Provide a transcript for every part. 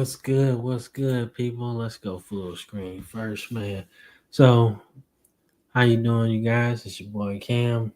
What's good? What's good, people? Let's go full screen first, man. So, how you doing, you guys? It's your boy Cam,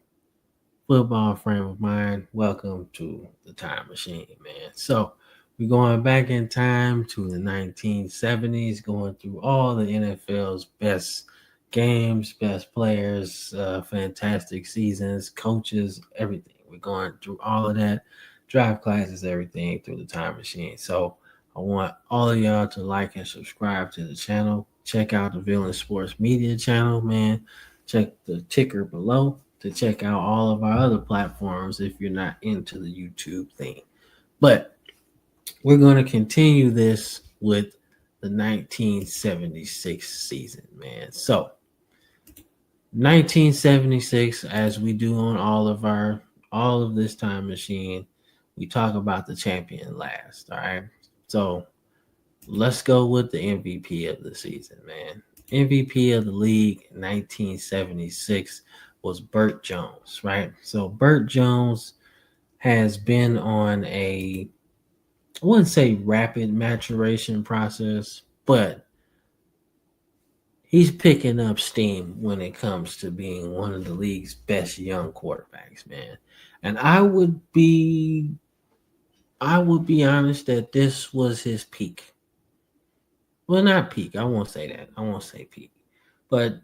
football frame of mind. Welcome to the time machine, man. So, we're going back in time to the 1970s, going through all the NFL's best games, best players, fantastic seasons, coaches, everything. We're going through all of that, draft classes, everything through the time machine. So, I want all of y'all to like and subscribe to the channel. Check out the Villain Sports Media channel, man. Check the ticker below to check out all of our other platforms if you're not into the YouTube thing. But we're going to continue this with the 1976 season, man. So, 1976, as we do on all of this time machine, we talk about the champion last. All right. So let's go with the MVP of the season, man. MVP of the league in 1976 was Burt Jones, right? So Burt Jones has been on I wouldn't say rapid maturation process, but he's picking up steam when it comes to being one of the league's best young quarterbacks, man. And I would be honest that this was his peak. Well, not peak. I won't say that. I won't say peak. But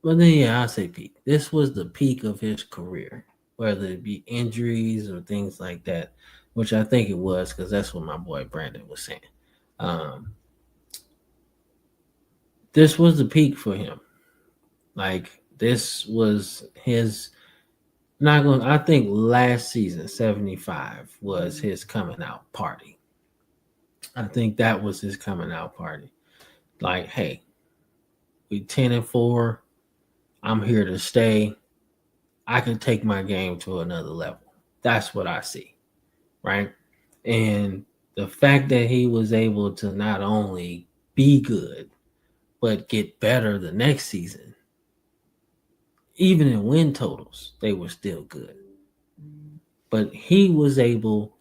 then yeah, I'll say peak. This was the peak of his career, whether it be injuries or things like that, which I think it was because that's what my boy Brandon was saying. Um, this was the peak for him. Like this was his not going I think last season 75 was his coming out party. I think that was his coming out party. Like, hey, we 10-4. I'm here to stay. I can take my game to another level. That's what I see, right? And the fact that he was able to not only be good, but get better the next season, even in win totals, they were still good. But he was able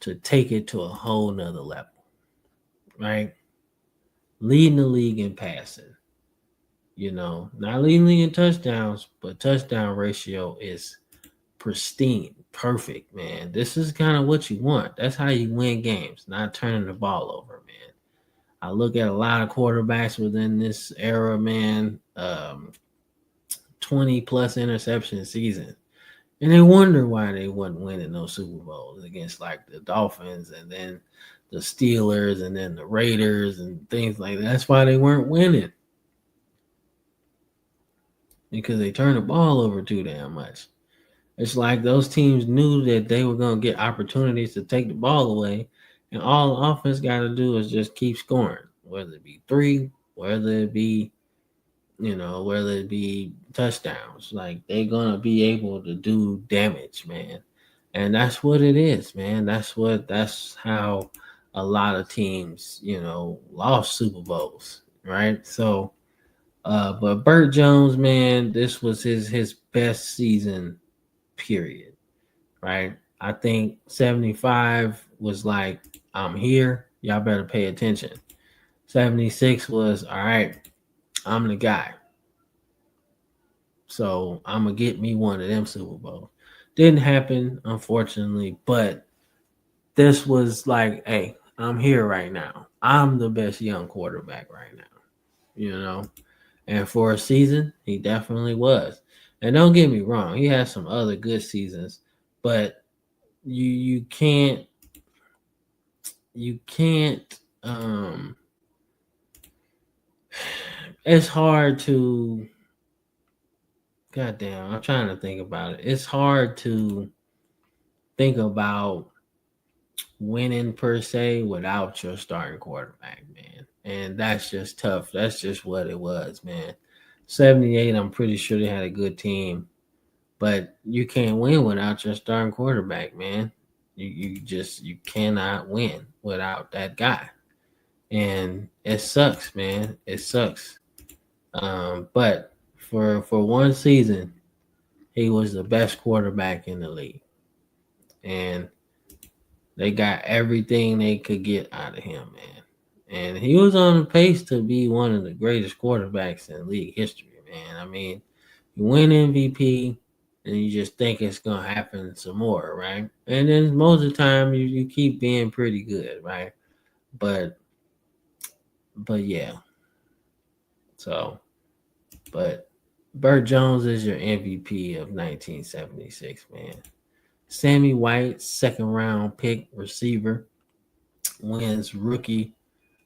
to take it to a whole nother level, right? Leading the league in passing, not leading the league in touchdowns, but touchdown ratio is pristine, perfect, man. This is kind of what you want. That's how you win games, not turning the ball over, man. I look at a lot of quarterbacks within this era, man. 20 plus interception season. And they wonder why they wasn't winning those Super Bowls against like the Dolphins and then the Steelers and then the Raiders and things like that. That's why they weren't winning. Because they turned the ball over too damn much. It's like those teams knew that they were going to get opportunities to take the ball away, and all the offense got to do is just keep scoring, whether it be three, whether it be touchdowns. Like they're going to be able to do damage, man. And that's what it is, man. That's how a lot of teams, lost Super Bowls, right? So, but Burt Jones, man, this was his best season period, right? I think 75 was like, I'm here. Y'all better pay attention. 76 was, all right, I'm the guy. So I'm going to get me one of them Super Bowls. Didn't happen, unfortunately, but this was like, hey, I'm here right now. I'm the best young quarterback right now, you know? And for a season, he definitely was. And don't get me wrong, he had some other good seasons, but you can't it's hard to goddamn, I'm trying to think about it. It's hard to think about winning per se without your starting quarterback, man. And that's just tough. That's just what it was, man. 78, I'm pretty sure they had a good team, but you can't win without your starting quarterback, man. You cannot win without that guy. And it sucks, man. It sucks. But for one season, he was the best quarterback in the league. And they got everything they could get out of him, man. And he was on the pace to be one of the greatest quarterbacks in league history, man. I mean, you win MVP and you just think it's going to happen some more, right? And then most of the time you keep being pretty good, right? But yeah. So, but Burt Jones is your MVP of 1976, man. Sammy White, second round pick receiver, wins rookie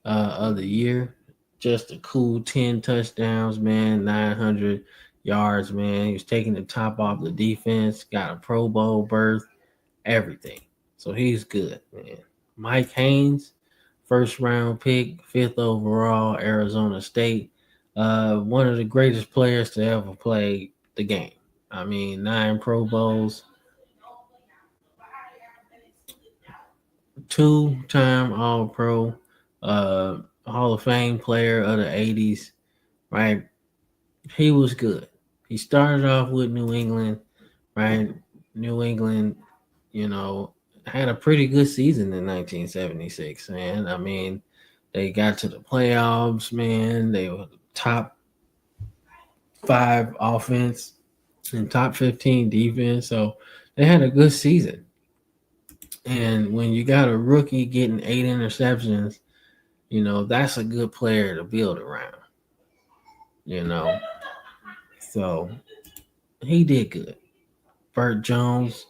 of the year. Just a cool 10 touchdowns, man, 900 yards, man. He was taking the top off the defense, got a Pro Bowl berth, everything. So he's good, man. Mike Haynes, first round pick, fifth overall, Arizona State. One of the greatest players to ever play the game. I mean, 9 Pro Bowls, 2-time All Pro, Hall of Fame player of the 80s, right? He was good. He started off with New England, right? New England, you know, had a pretty good season in 1976, man. I mean, they got to the playoffs, man. They were top 5 offense and top 15 defense. So they had a good season. And when you got a rookie getting 8 interceptions, that's a good player to build around, you know. So he did good. Burt Jones,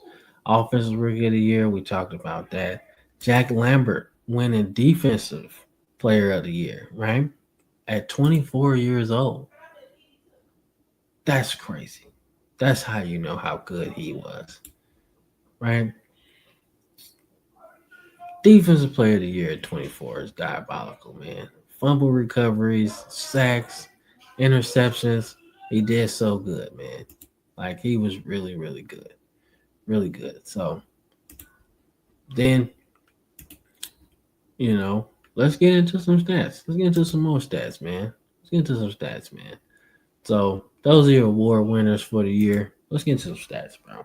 Offensive Rookie of the Year. We talked about that. Jack Lambert winning Defensive Player of the Year, right? At 24 years old. That's crazy. That's how you know how good he was, right? Defensive Player of the Year at 24 is diabolical, man. Fumble recoveries, sacks, interceptions. He did so good, man. Like he was really, really good. Really good. So then, let's get into some stats. Let's get into some more stats, man. Let's get into some stats, man. So those are your award winners for the year. Let's get into some stats, bro.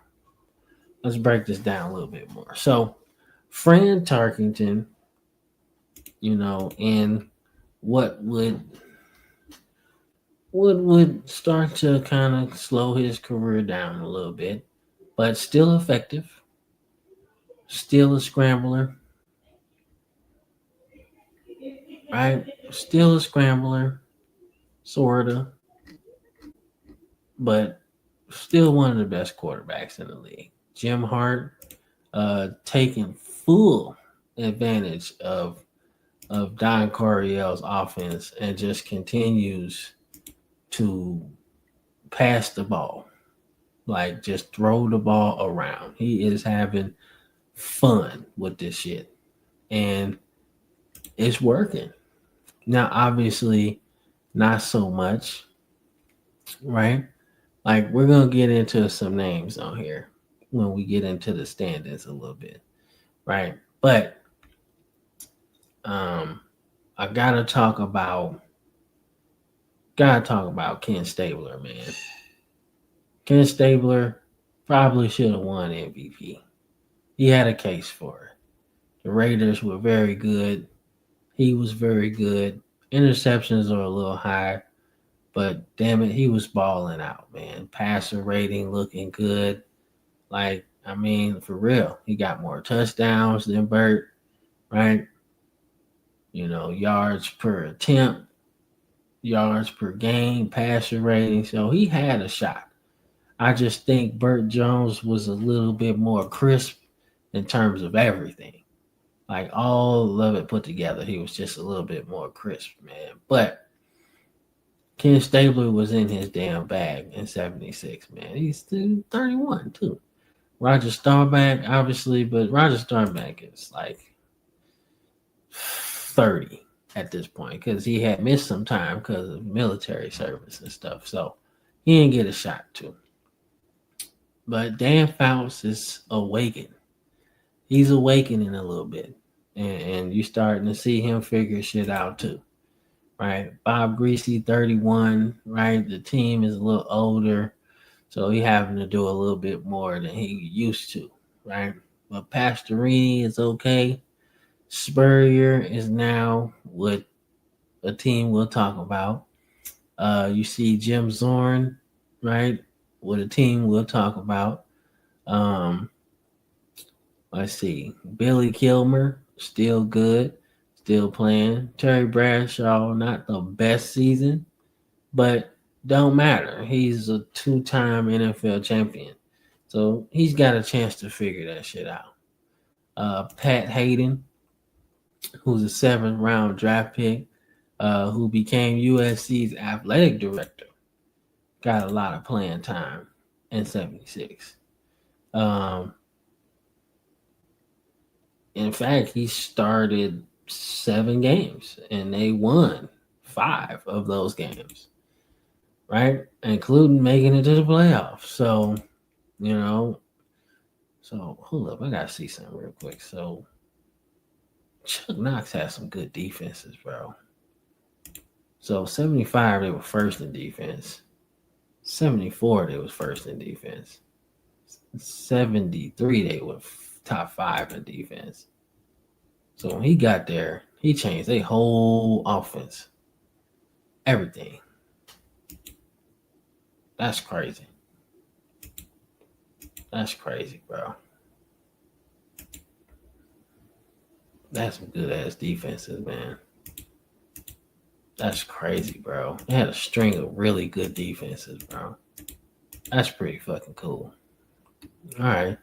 Let's break this down a little bit more. So Fran Tarkenton, and what would start to kind of slow his career down a little bit, but still effective, still a scrambler, right? Still a scrambler, sorta, but still one of the best quarterbacks in the league. Jim Hart, taking full advantage of Don Coryell's offense and just continues to pass the ball, like just throw the ball around. He is having fun with this shit, and it's working. Now, obviously, not so much, right? Like we're gonna get into some names on here when we get into the standings a little bit, right? But um, I gotta talk about Ken Stabler, man. Ken Stabler probably should have won MVP. He had a case for it. The Raiders were very good. He was very good. Interceptions are a little high, but damn it, he was balling out, man. Passer rating looking good. Like, I mean, for real, he got more touchdowns than Burt, right? Yards per attempt, yards per game, passer rating. So he had a shot. I just think Burt Jones was a little bit more crisp in terms of everything. Like all of it put together, he was just a little bit more crisp, man. But Ken Stabler was in his damn bag in 76, man. He's still 31 too. Roger Staubach, obviously, but Roger Staubach is like 30 at this point because he had missed some time because of military service and stuff. So he didn't get a shot too. But Dan Fouts is awakened. He's awakening a little bit. And you're starting to see him figure shit out too. Right? Bob Greasy, 31, right? The team is a little older. So he having to do a little bit more than he used to, right? But Pastorini is okay. Spurrier is now with a team we'll talk about. You see Jim Zorn, right, with a team we'll talk about. Um, let's see, Billy Kilmer, still good, still playing. Terry Bradshaw, not the best season, but don't matter. He's a two-time NFL champion, so he's got a chance to figure that shit out. Pat Hayden, who's a seventh round draft pick, who became USC's athletic director, got a lot of playing time in '76. Um, in fact, he started 7 games and they won 5 of those games, right? Including making it to the playoffs. So, you know, so hold up, I gotta see something real quick. So Chuck Knox has some good defenses, bro. So 75, they were first in defense. 74, they was first in defense. 73, they were top 5 in defense. So when he got there, he changed their whole offense. Everything. That's crazy. That's crazy, bro. That's some good ass defenses, man. That's crazy, bro. They had a string of really good defenses, bro. That's pretty fucking cool. All right.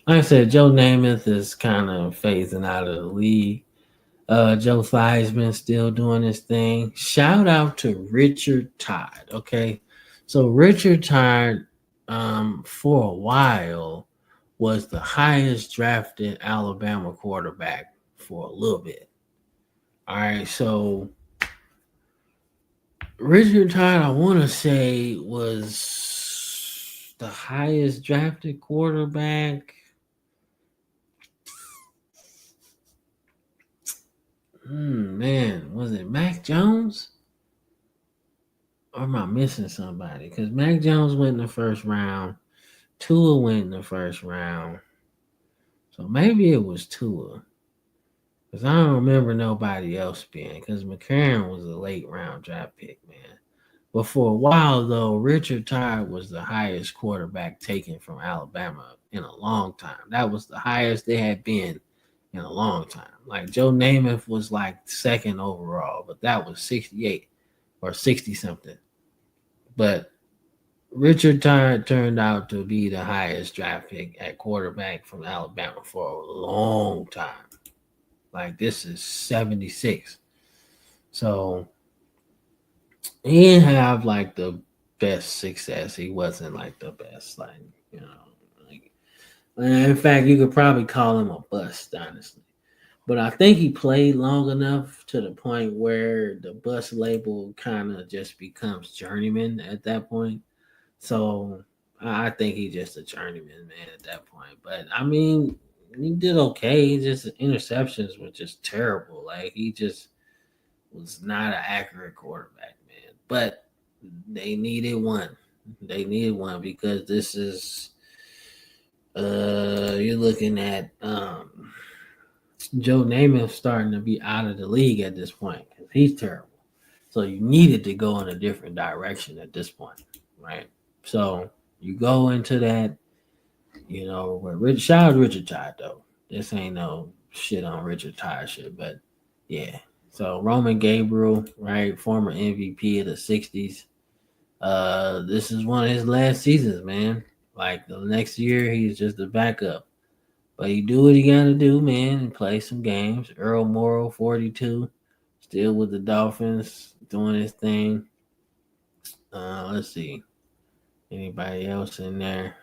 Like I said, Joe Namath is kind of phasing out of the league. Joe Theismann still doing his thing. Shout out to Richard Todd. Okay, so Richard Todd, for a while, was the highest drafted Alabama quarterback for a little bit. All right, so Richard Todd, I want to say, was the highest drafted quarterback. Man, was it Mac Jones? Or am I missing somebody? Because Mac Jones went in the first round. Tua went in the first round. So maybe it was Tua. Because I don't remember nobody else being. Because McCarron was a late round draft pick, man. But for a while, though, Richard Todd was the highest quarterback taken from Alabama in a long time. That was the highest they had been in a long time. Like Joe Namath was like second overall, but that was 68 or 60 something. But Richard Todd turned out to be the highest draft pick at quarterback from Alabama for a long time. Like this is 76. So he didn't have like the best success. He wasn't like the best, like, you know, like in fact you could probably call him a bust, honestly. But I think he played long enough to the point where the bust label kind of just becomes journeyman at that point. So I think he's just a journeyman, man, at that point. But I mean, he did okay. He just interceptions were just terrible. Like he just was not an accurate quarterback, man. But they needed one. They needed one because this is you're looking at Joe Namath starting to be out of the league at this point because he's terrible. So you needed to go in a different direction at this point, right? So you go into that, shout out to Richard Todd though. This ain't no shit on Richard Todd shit, but yeah. So Roman Gabriel, right, former MVP of the '60s. This is one of his last seasons, man. Like the next year, he's just a backup. But he do what he gotta do, man, and play some games. Earl Morrow, 42, still with the Dolphins, doing his thing. Let's see. Anybody else in there?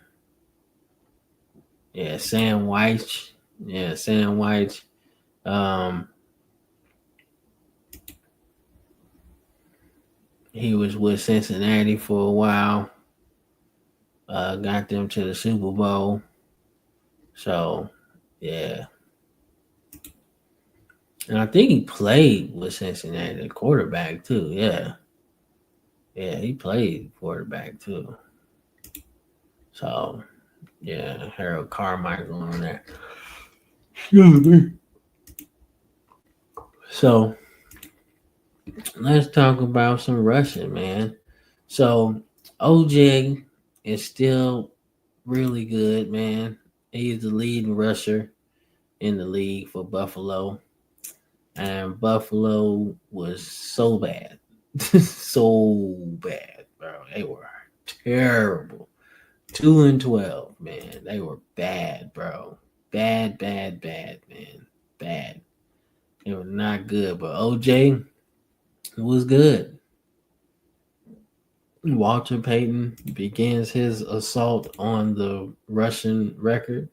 Yeah, Sam White. Yeah, Sam White. Um, he was with Cincinnati for a while. Got them to the Super Bowl. So, yeah. And I think he played with Cincinnati, quarterback too. Yeah. Yeah, he played quarterback too. So, yeah, Harold Carmichael on there. Excuse me. So let's talk about some rushing, man. So OJ is still really good, man. He's the leading rusher in the league for Buffalo. And Buffalo was so bad. So bad, bro. They were terrible. 2-12, man. They were bad, bro. Bad, bad, bad, man. Bad. They were not good. But OJ was good. Walter Payton begins his assault on the Russian record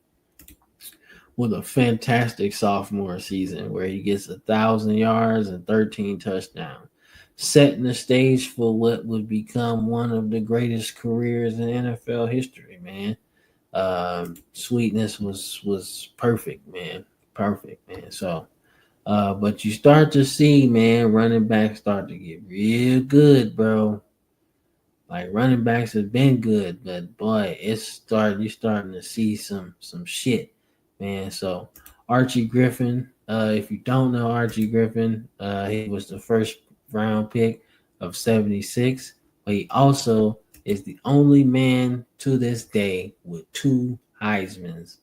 with a fantastic sophomore season where he gets 1,000 yards and 13 touchdowns, setting the stage for what would become one of the greatest careers in NFL history. Man, Sweetness was perfect, man, perfect, man. So, but you start to see, man, running backs start to get real good, bro. Like running backs have been good, but boy, you're starting to see some shit, man. So Archie Griffin, if you don't know Archie Griffin, he was the first round pick of 76, but he also is the only man to this day with two Heisman's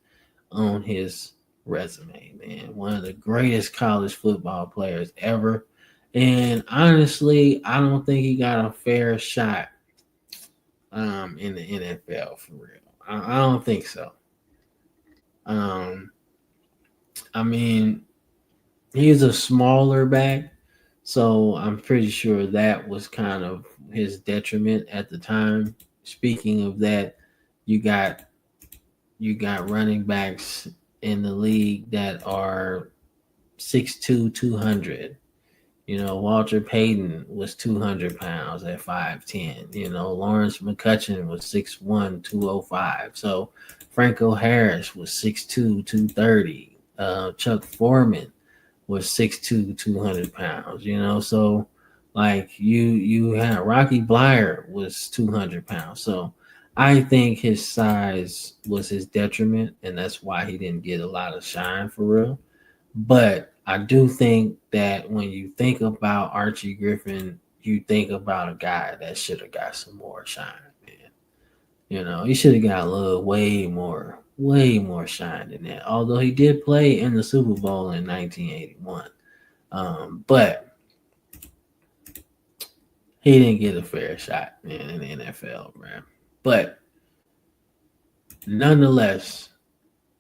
on his resume, man. One of the greatest college football players ever. And honestly, I don't think he got a fair shot in the NFL for real. I don't think so. Um, I mean, he's a smaller back, so I'm pretty sure that was kind of his detriment at the time. Speaking of that, you got you got running backs in the league that are 6'2", 200. Walter Payton was 200 pounds at 5'10". Lawrence McCutcheon was 6'1", 205. So Franco Harris was 6'2", 230. Chuck Foreman was 6'2", 200 pounds. So like you had Rocky Blyer was 200 pounds. So I think his size was his detriment, and that's why he didn't get a lot of shine for real. But I do think that when you think about Archie Griffin, you think about a guy that should have got some more shine, man. He should have got a little way more shine than that. Although he did play in the Super Bowl in 1981, but he didn't get a fair shot, man, in the NFL, man. But nonetheless,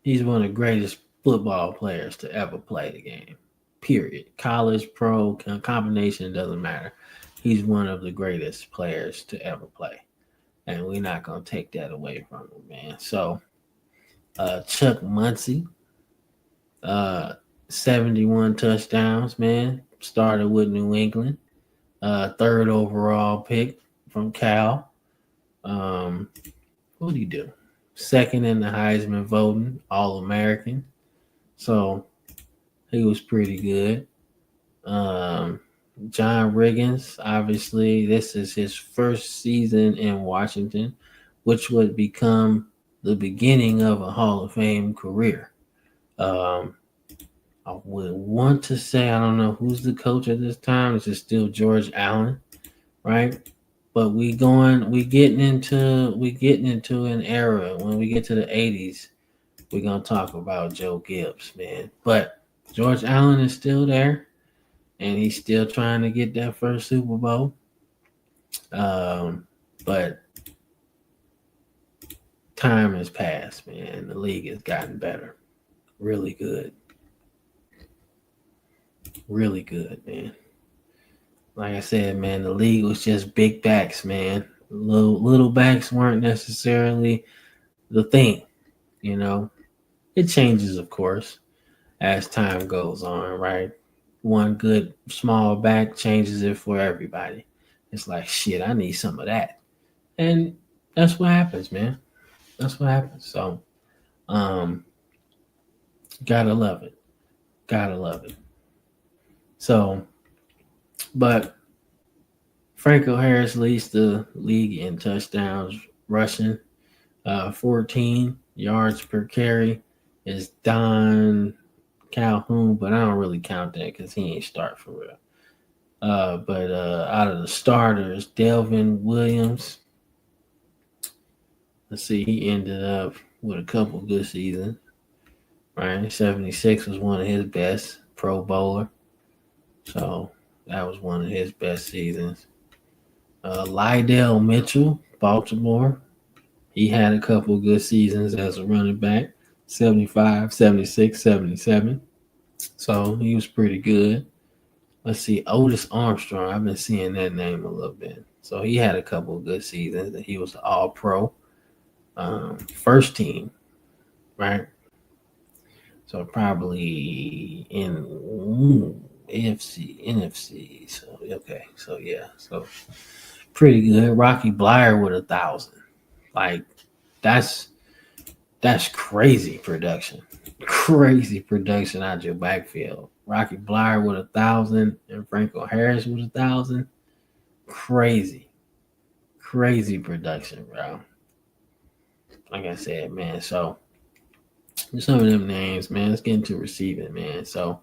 he's one of the greatest football players to ever play the game. Period. College, pro, combination doesn't matter. He's one of the greatest players to ever play, and we're not gonna take that away from him, man. So, Chuck Muncie, uh, 71 touchdowns, man. Started with New England, third overall pick from Cal. Um, what do you do? Second in the Heisman voting, All American. So he was pretty good. Um, John Riggins, obviously, this is his first season in Washington, which would become the beginning of a Hall of Fame career. Um, I would want to say I don't know who's the coach at this time. Is it still George Allen, right? But we getting into an era when we get to the 80s. We're gonna talk about Joe Gibbs, man. But George Allen is still there, and he's still trying to get that first Super Bowl. Um, but time has passed, man. The league has gotten better, really good, really good, man. Like I said, man, the league was just big backs, man. Little backs weren't necessarily the thing, you know. It changes, of course, as time goes on, right? One good small back changes it for everybody. It's like shit, I need some of that. And that's what happens, man. That's what happens. So um gotta love it. Gotta love it. So but Franco Harris leads the league in touchdowns rushing, 14 yards per carry is Don Calhoun, but I don't really count that because he ain't start for real. But out of the starters, Delvin Williams, let's see, he ended up with a couple good seasons. Right, 76 was one of his best Pro Bowler, so that was one of his best seasons. Lydell Mitchell, Baltimore, he had a couple good seasons as a running back, 75, 76, 77. So he was pretty good. Let's see, Otis Armstrong. I've been seeing that name a little bit. So he had a couple of good seasons. And he was all pro, first team, right? So probably in AFC, NFC. So okay, so yeah, so pretty good. Rocky Blyer with 1,000. Like that's that's crazy production. Crazy production out your backfield. Rocky Blyer with 1,000 and Franco Harris with 1,000. Crazy, crazy production, bro. Like I said, man. So some of them names, man. Let's get into receiving, man. So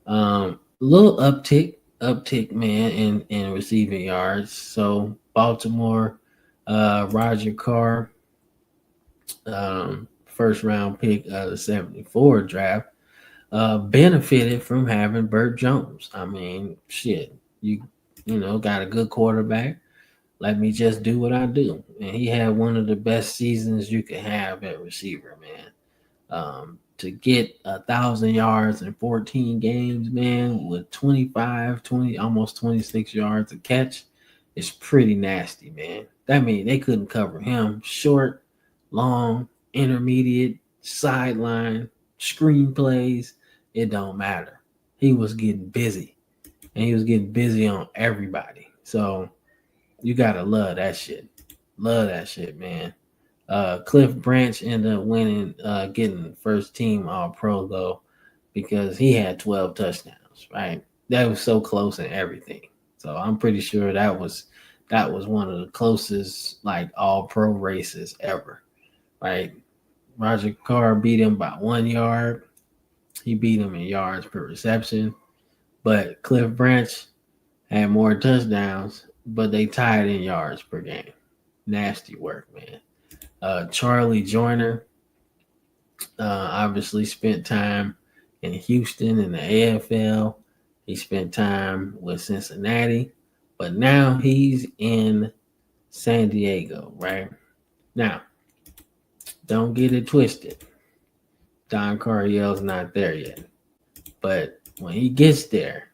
little uptick, man, in receiving yards. So Baltimore, Roger Carr, first round pick of the 74 draft, benefited from having Burt Jones. I mean, shit, you got a good quarterback. Let me just do what I do. And he had one of the best seasons you could have at receiver, man. To get 1,000 yards in 14 games, man, with 25, 20, almost 26 yards a catch, is pretty nasty, man. That means they couldn't cover him. Short, long, intermediate, sideline, screen plays, it don't matter. He was getting busy, and he was getting busy on everybody. So you gotta love that shit. Love that shit, man. Cliff Branch ended up winning, getting first team All Pro though, because he had 12 touchdowns. Right, that was so close in everything. So I'm pretty sure that was one of the closest like All Pro races ever. Right, Roger Carr beat him by 1 yard. He beat him in yards per reception, but Cliff Branch had more touchdowns, but they tied in yards per game. Nasty work, man. Charlie Joyner obviously spent time in Houston in the AFL. He spent time with Cincinnati, but now he's in San Diego, right? Now, don't get it twisted. Don Coryell's not there yet. But when he gets there,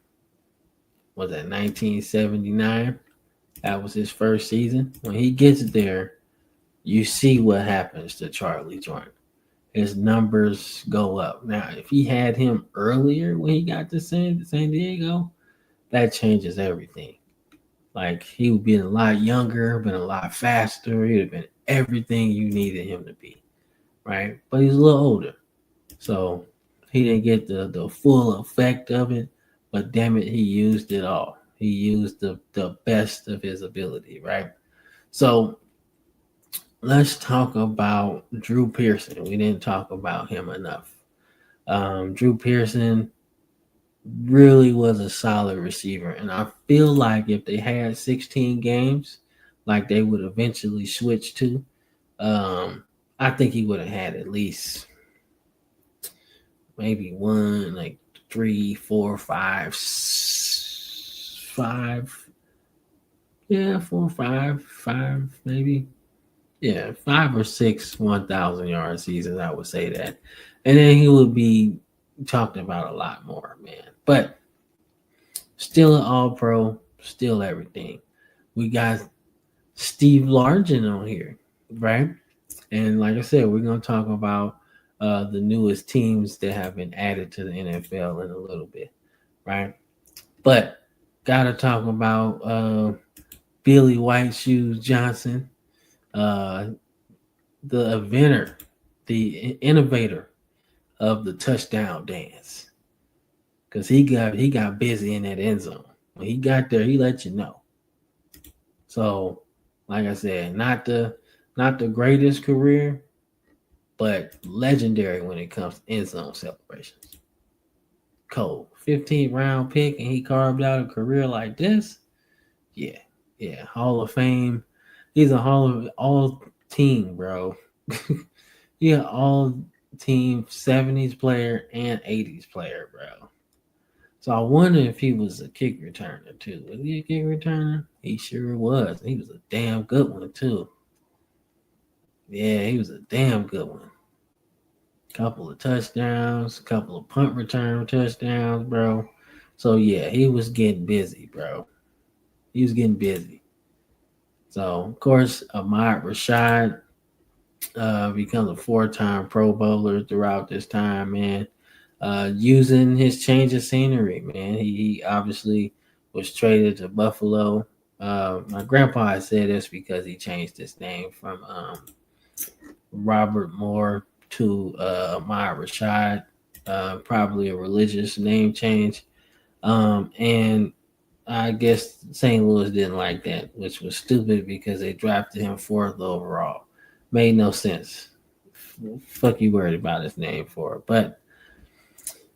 was that 1979? That was his first season. When he gets there, you see what happens to Charlie Joyner. His numbers go up. Now, if he had him earlier when he got to San Diego, that changes everything. Like he would be a lot younger, been a lot faster. He'd have been everything you needed him to be, right? But he's a little older, so he didn't get the full effect of it. But damn it, he used it all. He used the best of his ability, right? So let's talk about Drew Pearson. We didn't talk about him enough. Drew Pearson really was a solid receiver, and I feel like if they had 16 games, like they would eventually switch to, I think he would have had at least maybe one, like three, four, five, five. Yeah, four, five, maybe. Yeah, 5 or 6 1,000 yard seasons, I would say that. And then he would be talked about a lot more, man. But still an all pro, still everything. We got Steve Largent on here, right? And like I said, we're going to talk about the newest teams that have been added to the NFL in a little bit, right? But got to talk about Billy White Shoes Johnson, uh, the inventor, the innovator of the touchdown dance, because he got busy in that end zone. When he got there, he let you know. So, like I said, not the greatest career, but legendary when it comes to end zone celebrations. cold. 15th round pick, and he carved out a career like this. Yeah, yeah. Hall of Fame. He's a all team, bro. Yeah, all team 70s player and 80s player, bro. So I wonder if he was a kick returner too. Was he a kick returner? He sure was. He was a damn good one too. Yeah, he was a damn good one. Couple of touchdowns, couple of punt return touchdowns, bro. So yeah, he was getting busy, bro. He was getting busy. So of course, Ahmad Rashad becomes a four-time Pro Bowler throughout this time, man. Using his change of scenery, man. He obviously was traded to Buffalo. My grandpa had said this because he changed his name from Robert Moore to Ahmad Rashad. Probably a religious name change. And I guess St. Louis didn't like that, which was stupid because they drafted him fourth overall. Made no sense. Fuck you worried about his name for. But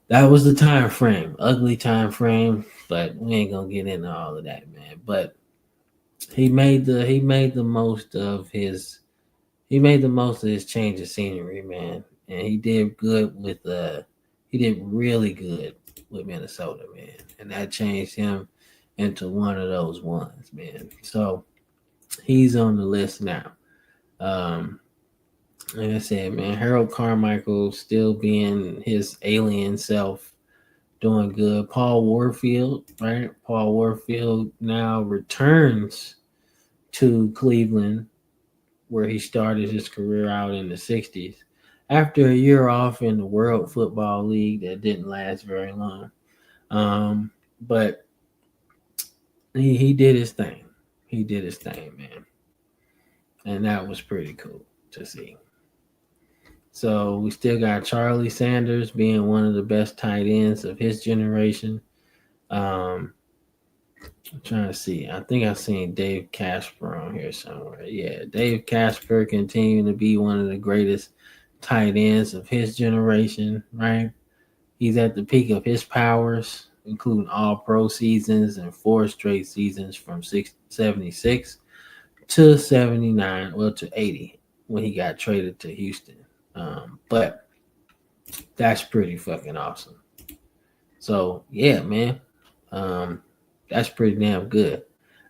that was the time frame. Ugly time frame. But we ain't gonna get into all of that, man. But he made the most of his change of scenery, man. And he did really good with Minnesota, man. And that changed him into one of those ones, man. So he's on the list now. Um, like I said, man, Harold Carmichael still being his alien self, doing good. Paul Warfield, right? Paul Warfield now returns to Cleveland, where he started his career out in the 60s. After a year off in the World Football League that didn't last very long. But he did his thing. He did his thing, man. And that was pretty cool to see. So we still got Charlie Sanders being one of the best tight ends of his generation. Um, I'm trying to see. I think I've seen Dave Casper on here somewhere. Yeah, Dave Casper continuing to be one of the greatest tight ends of his generation, right? He's at the peak of his powers, including all pro seasons and four straight seasons from 76 to 79, well, to 80 when he got traded to Houston. But that's pretty fucking awesome. So, yeah, man. Um, that's pretty damn good.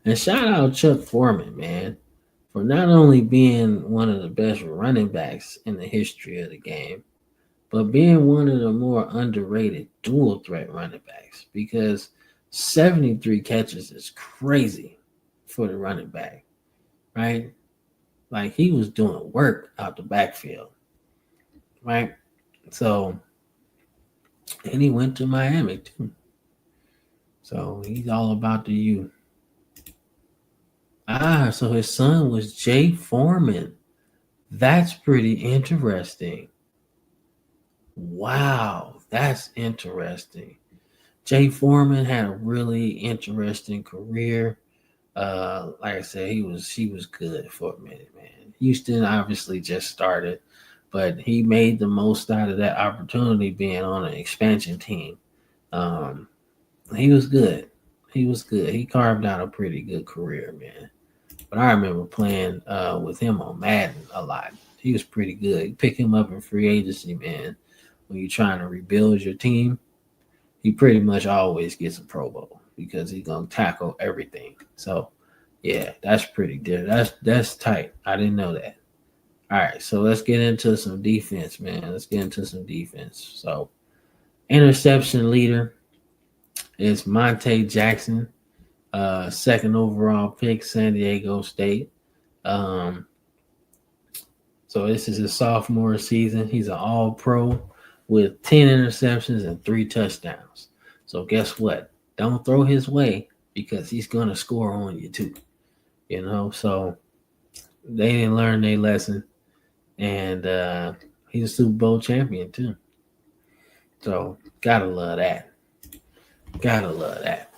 And shout out Chuck Foreman, man, for not only being one of the best running backs in the history of the game, but being one of the more underrated dual threat running backs because 73 catches is crazy for the running back, right? Like he was doing work out the backfield, right? So, and he went to Miami too. So he's all about the U. So his son was Jay Foreman. That's pretty interesting. Wow, that's interesting. Jay Foreman had a really interesting career. Like I said, he was good for a minute, man. Houston obviously just started, but he made the most out of that opportunity being on an expansion team. Um, he was good. He was good. He carved out a pretty good career, man. But I remember playing with him on Madden a lot. He was pretty good. You pick him up in free agency, man. When you're trying to rebuild your team, he pretty much always gets a Pro Bowl because he's gonna tackle everything. So yeah, that's pretty good. That's tight. I didn't know that. All right, so let's get into some defense, man. Let's get into some defense. So interception leader is Monte Jackson, second overall pick, San Diego State. Um, so this is his sophomore season. He's an all pro with 10 interceptions and 3 touchdowns. So guess what? Don't throw his way because he's gonna score on you too. So they didn't learn their lesson. And he's a Super Bowl champion too. So gotta love that. Gotta love that.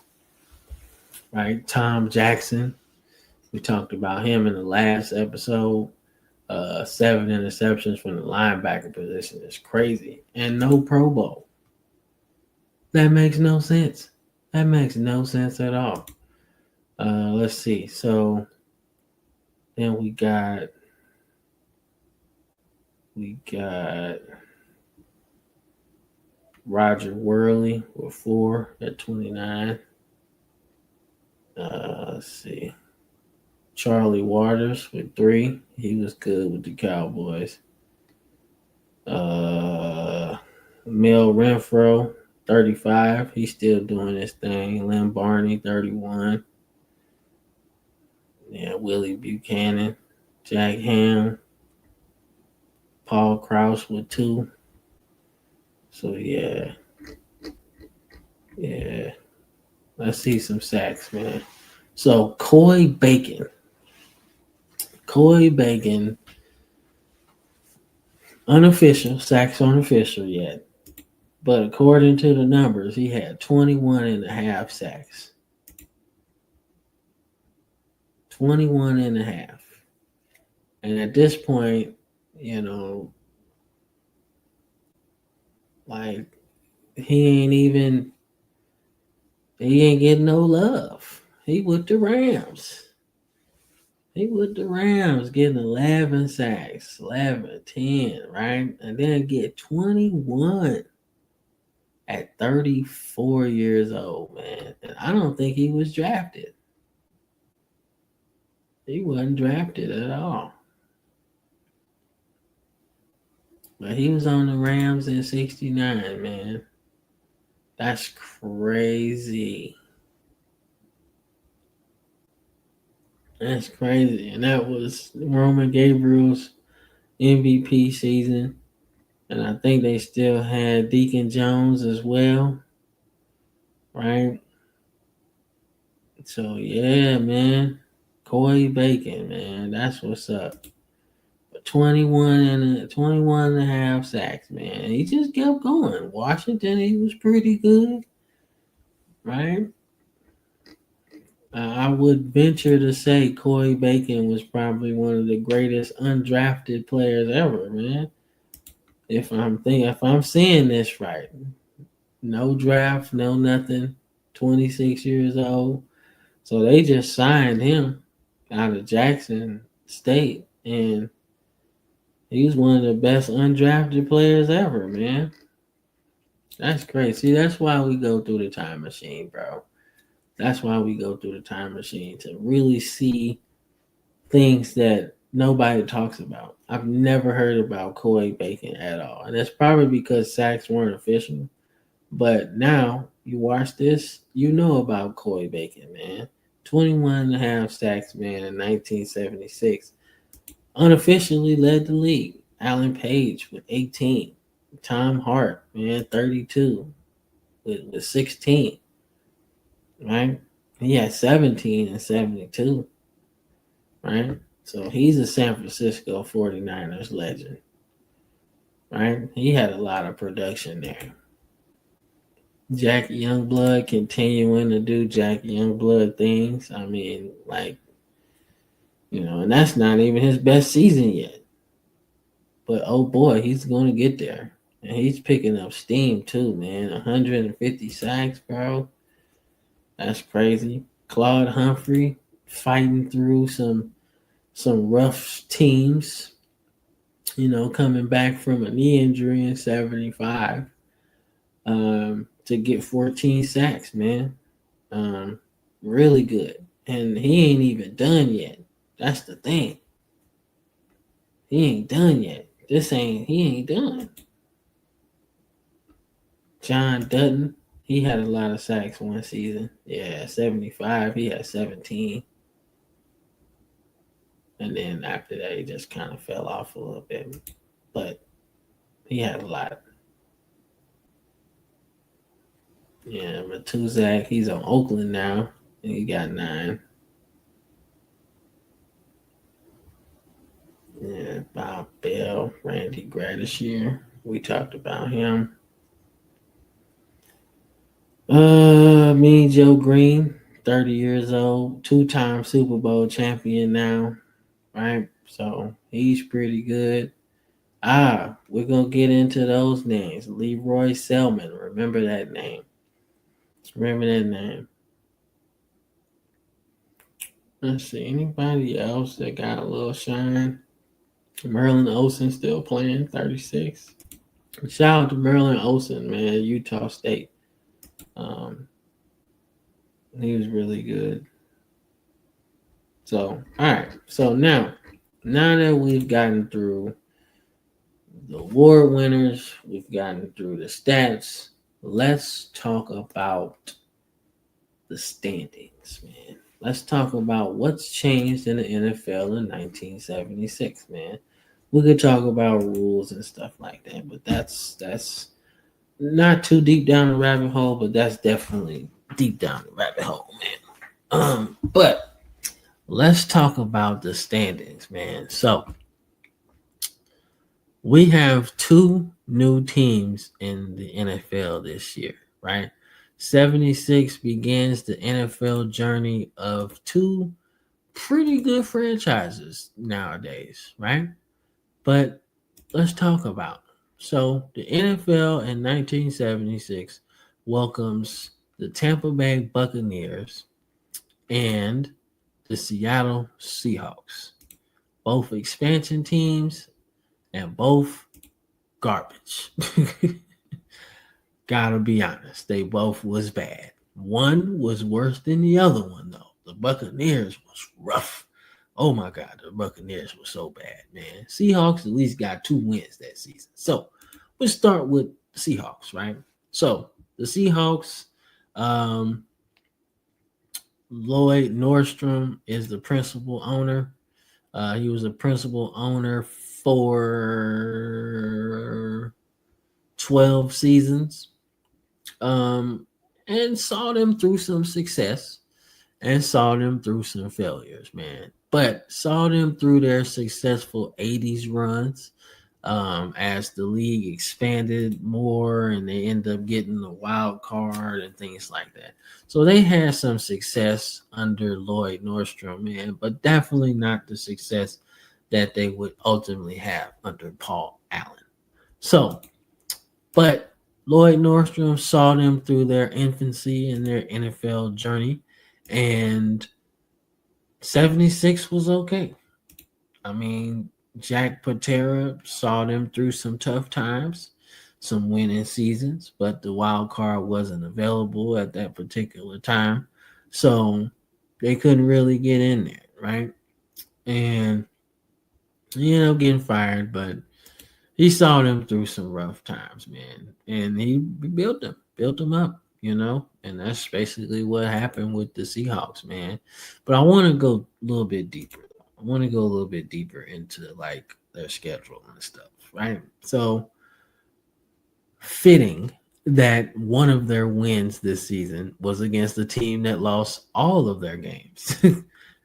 Right? Tom Jackson. We talked about him in the last episode. 7 interceptions from the linebacker position is crazy. And no Pro Bowl. That makes no sense. That makes no sense at all. Let's see. So then we got Roger Worley with 4 at 29. Let's see. Charlie Waters with 3. He was good with the Cowboys. Uh, Mel Renfro, 35. He's still doing his thing. Lynn Barney, 31. Yeah, Willie Buchanan, Jack Ham, Paul Krause with 2. So yeah. Let's see some sacks, man. So Coy Bacon, unofficial, sacks unofficial yet. But according to the numbers, he had 21 and a half sacks. 21 and a half. And at this point, you know, like he ain't getting no love. He with the Rams. He with the Rams getting 11 sacks, 11, 10, right? And then get 21 at 34 years old, man. And I don't think he was drafted. He wasn't drafted at all. But he was on the Rams in 69, man. That's crazy. That's crazy. And that was Roman Gabriel's MVP season. And I think they still had Deacon Jones as well, right? So yeah, man. Coy Bacon, man. That's what's up. 21 and a half sacks, man. He just kept going. Washington, he was pretty good, right? I would venture to say Coy Bacon was probably one of the greatest undrafted players ever, man. If I'm seeing this right, no draft, no nothing, 26 years old. So they just signed him out of Jackson State, and he was one of the best undrafted players ever, man. That's crazy. See, that's why we go through the time machine, bro. That's why we go through the time machine to really see things that nobody talks about. I've never heard about Coy Bacon at all. And that's probably because sacks weren't official. But now you watch this, you know about Coy Bacon, man. 21 and a half sacks, man, in 1976. Unofficially led the league. Alan Page with 18. Tom Hart, man, 32 with 16, right? He had 17 and 72, right? So he's a San Francisco 49ers legend, right? He had a lot of production there. Jackie Youngblood continuing to do Jackie Youngblood things. I mean, like, and that's not even his best season yet. But oh boy, he's going to get there. And he's picking up steam too, man. 150 sacks, bro. That's crazy. Claude Humphrey fighting through some rough teams, coming back from a knee injury in 75 to get 14 sacks, man. Um, really good. And he ain't even done yet. That's the thing. He ain't done yet. He ain't done. John Dutton, he had a lot of sacks one season. Yeah, 75. He had 17. And then after that, he just kind of fell off a little bit. But he had a lot. Yeah, Matuzak, he's on Oakland now. And he got 9. Yeah, Bob Bell, Randy Gradishier. We talked about him. Me, Joe Green, 30 years old, 2-time Super Bowl champion now, right? So he's pretty good. We're gonna get into those names. Leroy Selman, remember that name? Remember that name. Let's see. Anybody else that got a little shine? Merlin Olsen still playing 36. Shout out to Merlin Olsen, man, Utah State. Um, he was really good. So, all right. So now that we've gotten through the award winners, we've gotten through the stats, let's talk about the standings, man. Let's talk about what's changed in the NFL in 1976, man. We could talk about rules and stuff like that, but that's not too deep down the rabbit hole, but that's definitely deep down the rabbit hole, man. But let's talk about the standings, man. So we have two new teams in the NFL this year, right? 76 begins the NFL journey of two pretty good franchises nowadays, right? But let's talk about them. So the NFL in 1976 welcomes the Tampa Bay Buccaneers and the Seattle Seahawks, both expansion teams and both garbage. Gotta be honest, they both was bad. One was worse than the other one, though. The Buccaneers was rough. Oh my God, the Buccaneers were so bad, man. Seahawks at least got 2 wins that season. So let's start with Seahawks, right? So the Seahawks, um, Lloyd Nordstrom is the principal owner. He was a principal owner for 12 seasons, um, and saw them through some success and saw them through some failures, man. But saw them through their successful 80s runs, as the league expanded more and they end up getting the wild card and things like that. So they had some success under Lloyd Nordstrom, man, but definitely not the success that they would ultimately have under Paul Allen. So, but Lloyd Nordstrom saw them through their infancy and their NFL journey, and 76 was okay. I mean, Jack Patera saw them through some tough times, some winning seasons, but the wild card wasn't available at that particular time. So they couldn't really get in there, right? And getting fired, but he saw them through some rough times, man. And he built them up, and that's basically what happened with the Seahawks, man. But I want to go a little bit deeper. I want to go a little bit deeper into like their schedule and stuff, right? So fitting that one of their wins this season was against a team that lost all of their games,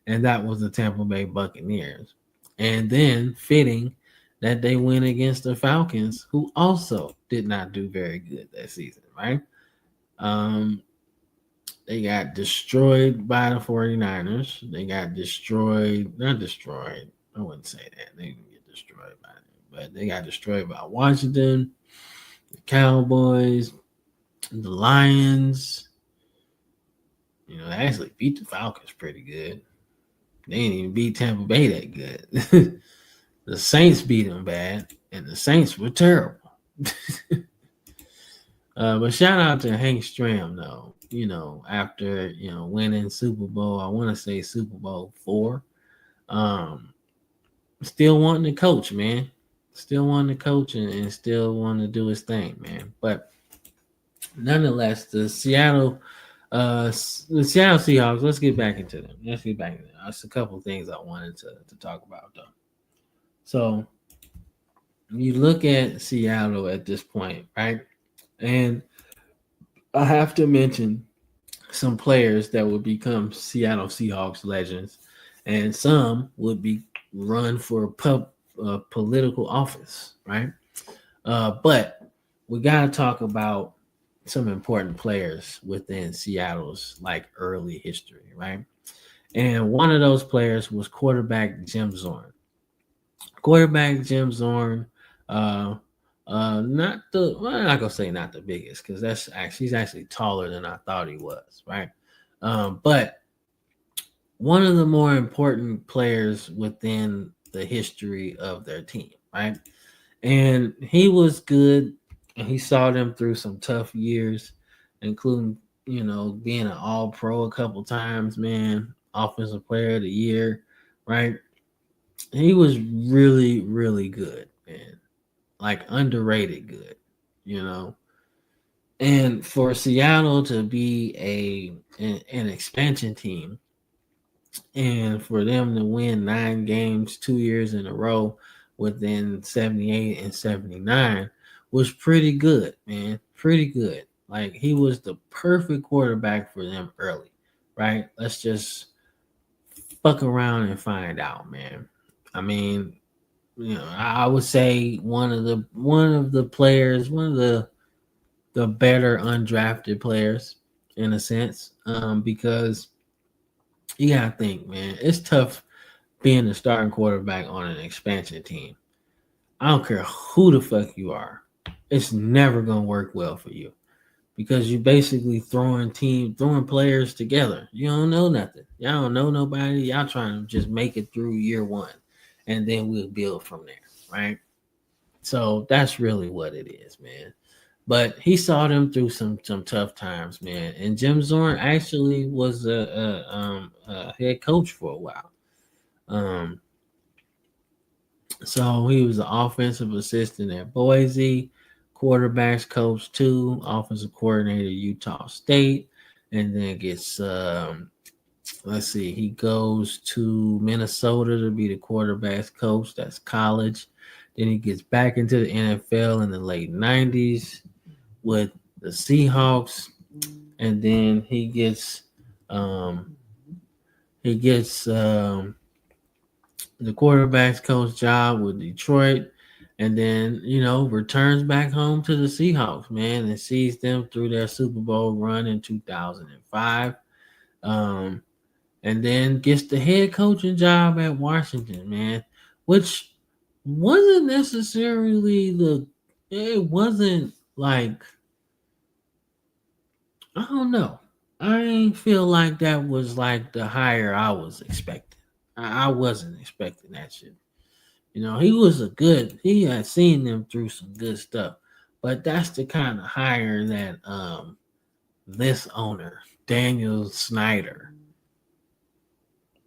and that was the Tampa Bay Buccaneers. And then fitting that they win against the Falcons, who also did not do very good that season, right? Um, they got destroyed by the 49ers. They got not destroyed. I wouldn't say that. They didn't get destroyed by them, but they got destroyed by Washington, the Cowboys, the Lions. They actually beat the Falcons pretty good. They didn't even beat Tampa Bay that good. The Saints beat them bad, and the Saints were terrible. But shout out to Hank Stram, though. After winning Super Bowl, I want to say Super Bowl 4. Still wanting to coach, man. Still wanting to coach and still wanting to do his thing, man. But nonetheless, the Seattle Seahawks. Let's get back into them. That's a couple things I wanted to talk about, though. So you look at Seattle at this point, right? And I have to mention some players that would become Seattle Seahawks legends, and some would be run for political office, right? But we got to talk about some important players within Seattle's like early history, right? And one of those players was quarterback Jim Zorn. Quarterback Jim Zorn uh, Not the well, I'm not gonna say not the biggest because that's actually he's actually taller than I thought he was, right? But one of the more important players within the history of their team, right? And he was good, and he saw them through some tough years, including being an All Pro a couple times, man, Offensive Player of the Year, right? He was really, really good, man, like underrated good, you know. And for Seattle to be an expansion team, and for them to win 9 games 2 years in a row within 78 and 79 was pretty good, man. Pretty good. Like he was the perfect quarterback for them early, right? Let's just fuck around and find out, man. I mean, I would say one of the players, one of the better undrafted players in a sense, because you gotta think, man, it's tough being the starting quarterback on an expansion team. I don't care who the fuck you are. It's never gonna work well for you because you basically throwing players together. You don't know nothing. Y'all don't know nobody. Y'all trying to just make it through year one, and then we'll build from there, right? So that's really what it is, man. But he saw them through some tough times, man. And Jim Zorn actually was a head coach for a while. Um, So he was an offensive assistant at Boise, quarterbacks coach too, offensive coordinator at Utah State, and then gets let's see, he goes to Minnesota to be the quarterbacks coach. That's college. Then he gets back into the NFL in the late '90s with the Seahawks, and then um, he gets the quarterback's coach job with Detroit, and then returns back home to the Seahawks, man, and sees them through their Super Bowl run in 2005. Um, and then gets the head coaching job at Washington, man, which wasn't necessarily the. It wasn't like I don't know. I ain't feel like that was like the hire I was expecting. I wasn't expecting that shit. He was he had seen them through some good stuff. But that's the kind of hire that this owner, Daniel Snyder,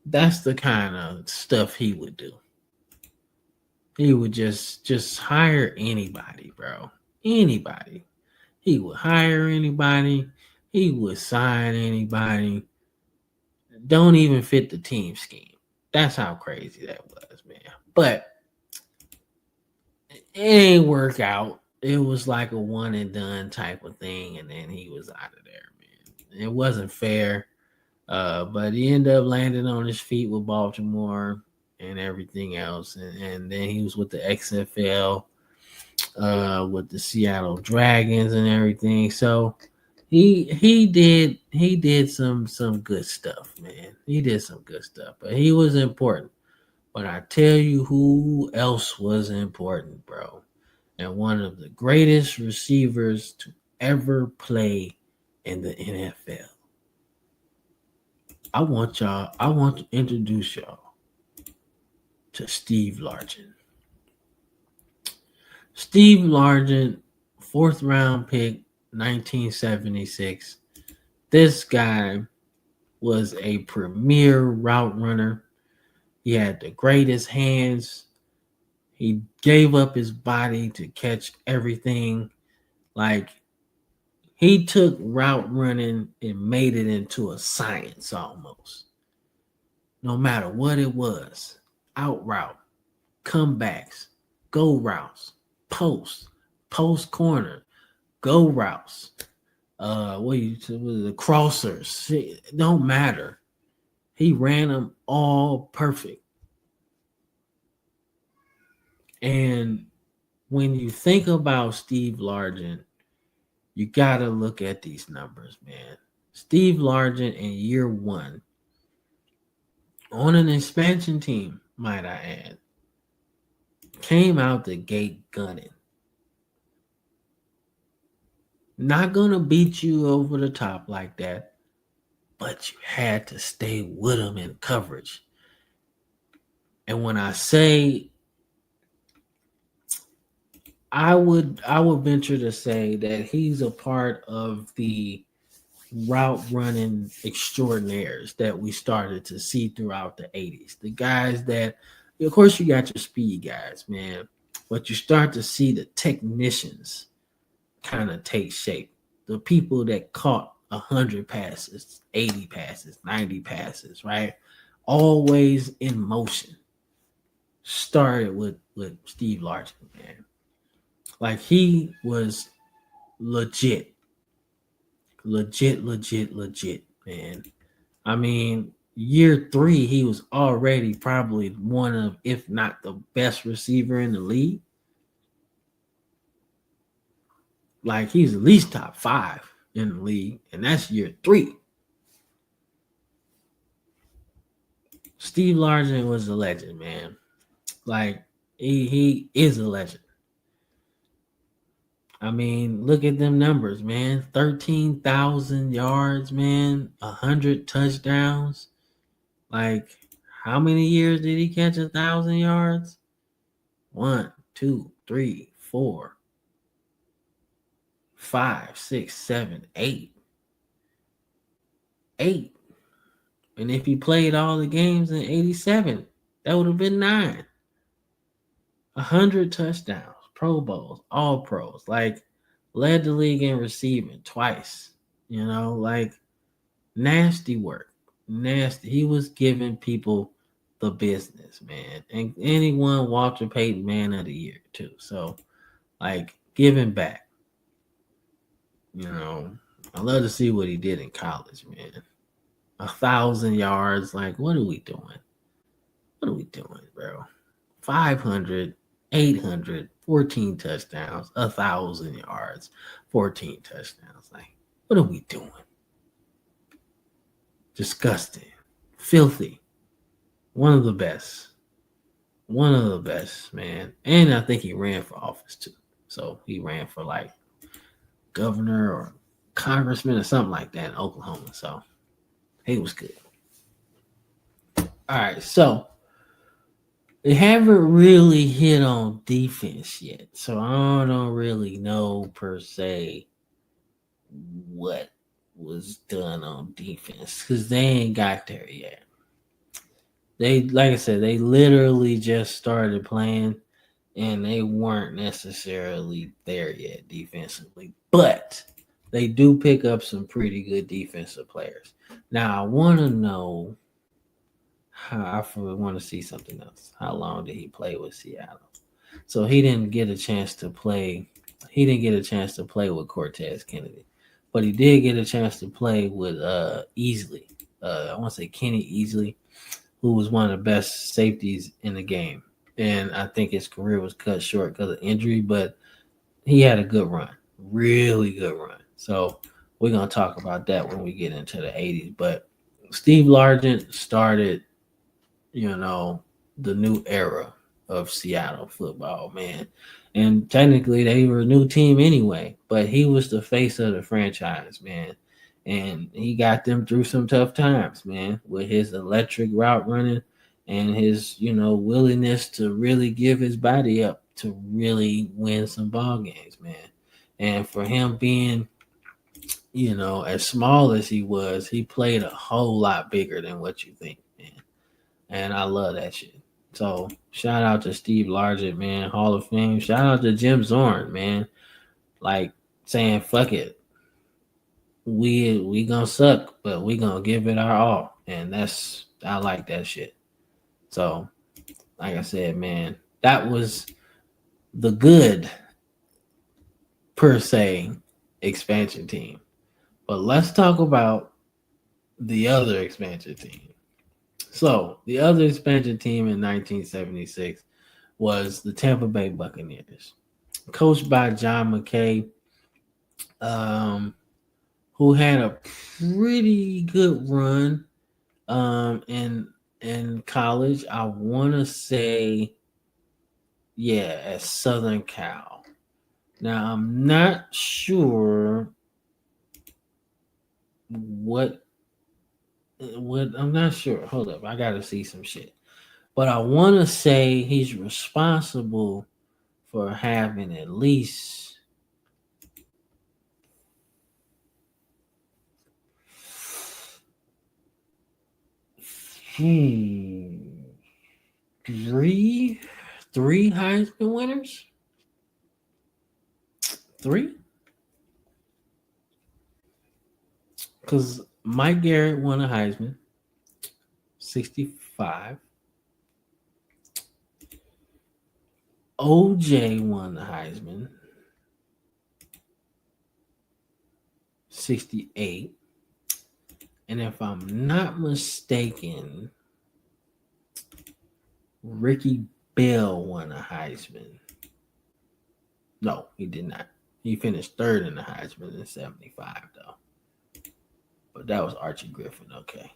that's the kind of stuff he would do. He would just hire anybody, bro. Anybody. He would hire anybody. He would sign anybody. Don't even fit the team scheme. That's how crazy that was, man. But it ain't work out. It was like a one and done type of thing, and then he was out of there, man. It wasn't fair. But he ended up landing on his feet with Baltimore and everything else, and then he was with the XFL, with the Seattle Dragons and everything. So he did some good stuff, man. He did some good stuff, but he was important. But I tell you who else was important, bro. And one of the greatest receivers to ever play in the NFL. I want to introduce y'all to Steve Largent. Steve Largent, fourth round pick, 1976. This guy was a premier route runner. He had the greatest hands. He gave up his body to catch everything. Like he took route running and made it into a science almost. No matter what it was, out route, comebacks, go routes, post corner, go routes. The crossers? It don't matter. He ran them all perfect. And when you think about Steve Largent, you got to look at these numbers, man. Steve Largent in year one on an expansion team, might I add, came out the gate gunning. Not gonna beat you over the top like that, but you had to stay with him in coverage. And when I say I would venture to say that he's a part of the route running extraordinaires that we started to see throughout the 80s. The guys that, of course, you got your speed guys, man, but you start to see the technicians kind of take shape. The people that caught 100 passes, 80 passes, 90 passes, right? Always in motion. Started with Steve Largent, man. Like he was legit, legit, man. I mean, year three, he was already probably one of, if not the best receiver in the league. Like he's at least top five in the league, and that's year three. Steve Largent was a legend, man. Like he is a legend. I mean, look at them numbers, man. 13,000 yards, man. 100 touchdowns. Like, how many years did he catch 1,000 yards? One, two, three, four, five, six, seven, eight. Eight. And if he played all the games in 87, that would have been nine. 100 touchdowns, Pro Bowls, all pros. Like, led the league in receiving twice. Like nasty work. Nasty. He was giving people the business, man. And he won Walter Payton Man of the Year too. So like giving back. I love to see what he did in college, man. 1,000 yards. Like, what are we doing? What are we doing, bro? 500, 800, 14 touchdowns, 1,000 yards, 14 touchdowns. Like, what are we doing? Disgusting, filthy. One of the best. One of the best, man. And I think he ran for office too. So he ran for like governor or congressman or something like that in Oklahoma. So he was good. All right, so they haven't really hit on defense yet. So I don't really know per se what was done on defense because they ain't got there yet. They, like I said, they literally just started playing and they weren't necessarily there yet defensively, but they do pick up some pretty good defensive players. Now I want to know how. I want to see something else. How long did he play with Seattle? So he didn't get a chance to play. He didn't get a chance to play with Cortez Kennedy, but he did get a chance to play with Easley. I want to say Kenny Easley, who was one of the best safeties in the game. And I think his career was cut short because of injury, but he had a good run, really good run. So we're gonna talk about that when we get into the 80s. But Steve Largent started, the new era of Seattle football, man. And technically they were a new team anyway, but he was the face of the franchise, man. And he got them through some tough times, man, with his electric route running and his, willingness to really give his body up to really win some ball games, man. And for him being, as small as he was, he played a whole lot bigger than what you think, man. And I love that shit. So shout out to Steve Largent, man, Hall of Fame. Shout out to Jim Zorn, man. Like saying, fuck it. We gonna suck, but we gonna give it our all. And I like that shit. So, like I said, man, that was the good per se expansion team. But let's talk about the other expansion team. So the other expansion team in 1976 was the Tampa Bay Buccaneers, coached by John McKay, um, who had a pretty good run in college. I want to say, yeah, at Southern Cal. Now I'm not sure what I'm not sure. Hold up, I gotta see some shit. But I want to say he's responsible for having at least hmm, three three Heisman winners. Three, because Mike Garrett won a Heisman, 65. OJ won the Heisman, 68. And if I'm not mistaken, Ricky Bell won a Heisman. No, he did not. He finished third in the Heisman in 75, though. But that was Archie Griffin, okay.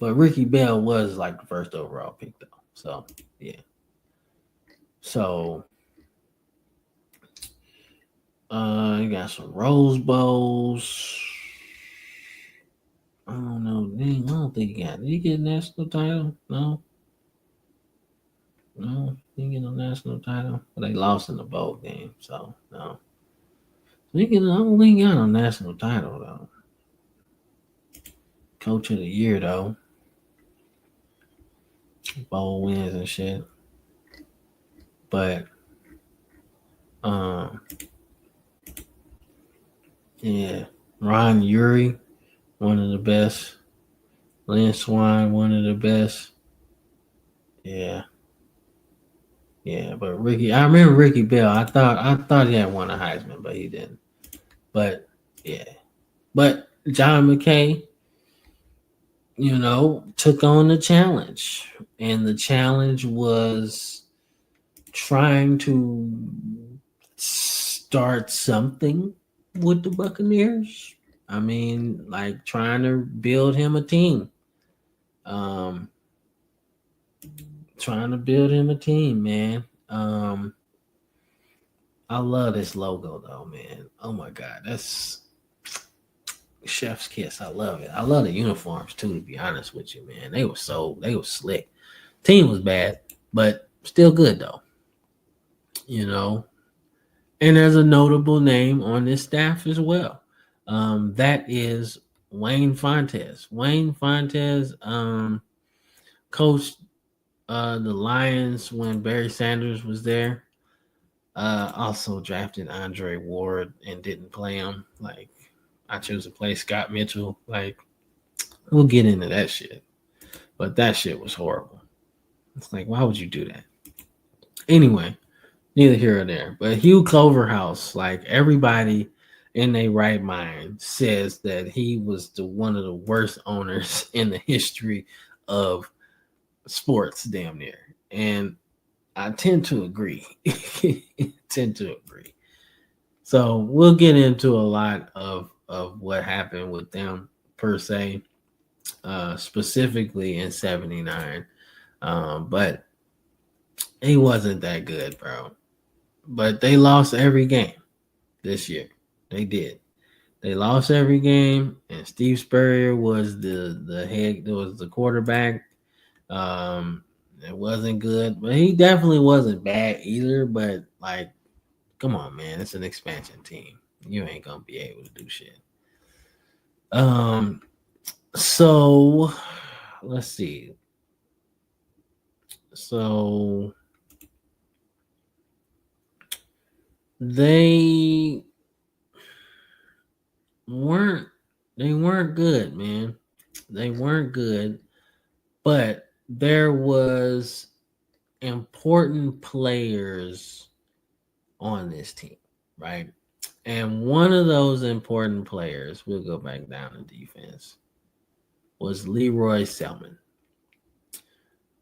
But Ricky Bell was like the first overall pick, though. So, yeah. So, you got some Rose Bowls. I don't know. Dang, I don't think he got. Did he get a national title? No. No, he didn't get no national title. But they lost in the bowl game, so no. I don't think he got no national title though. Coach of the year though. Bowl wins and shit. But um yeah. Ron Uri, one of the best. Lynn Swan, one of the best. Yeah. Yeah, but I remember Ricky Bell. I thought he had won a Heisman, but he didn't. But yeah. But John McKay, took on the challenge. And the challenge was trying to start something with the Buccaneers. I mean, like trying to build him a team. Um, trying to build him a team, man. I love this logo though, man. Oh my god, that's chef's kiss. I love it. I love the uniforms too, to be honest with you, man. They were slick. Team was bad, but still good though. You know. And there's a notable name on this staff as well. That is Wayne Fontes. Wayne Fontes coached the Lions when Barry Sanders was there. Also drafted Andre Ward and didn't play him. Like I chose to play Scott Mitchell. Like we'll get into that shit, but that shit was horrible. It's like why would you do that? Anyway, neither here or there. But Hugh Cloverhouse, like everybody in their right mind, says that he was one of the worst owners in the history of sports, damn near. And I tend to agree. tend to agree. So we'll get into a lot of what happened with them per se, specifically in '79. But he wasn't that good, bro. But they lost every game this year. They did. They lost every game, and Steve Spurrier was the head. Was the quarterback. It wasn't good, but he definitely wasn't bad either. But like, come on, man, it's an expansion team. You ain't gonna be able to do shit. Um, so let's see. So they weren't they weren't good, man. They weren't good, but there was important players on this team, right? And one of those important players, we'll go back down to defense, was Leroy Selman.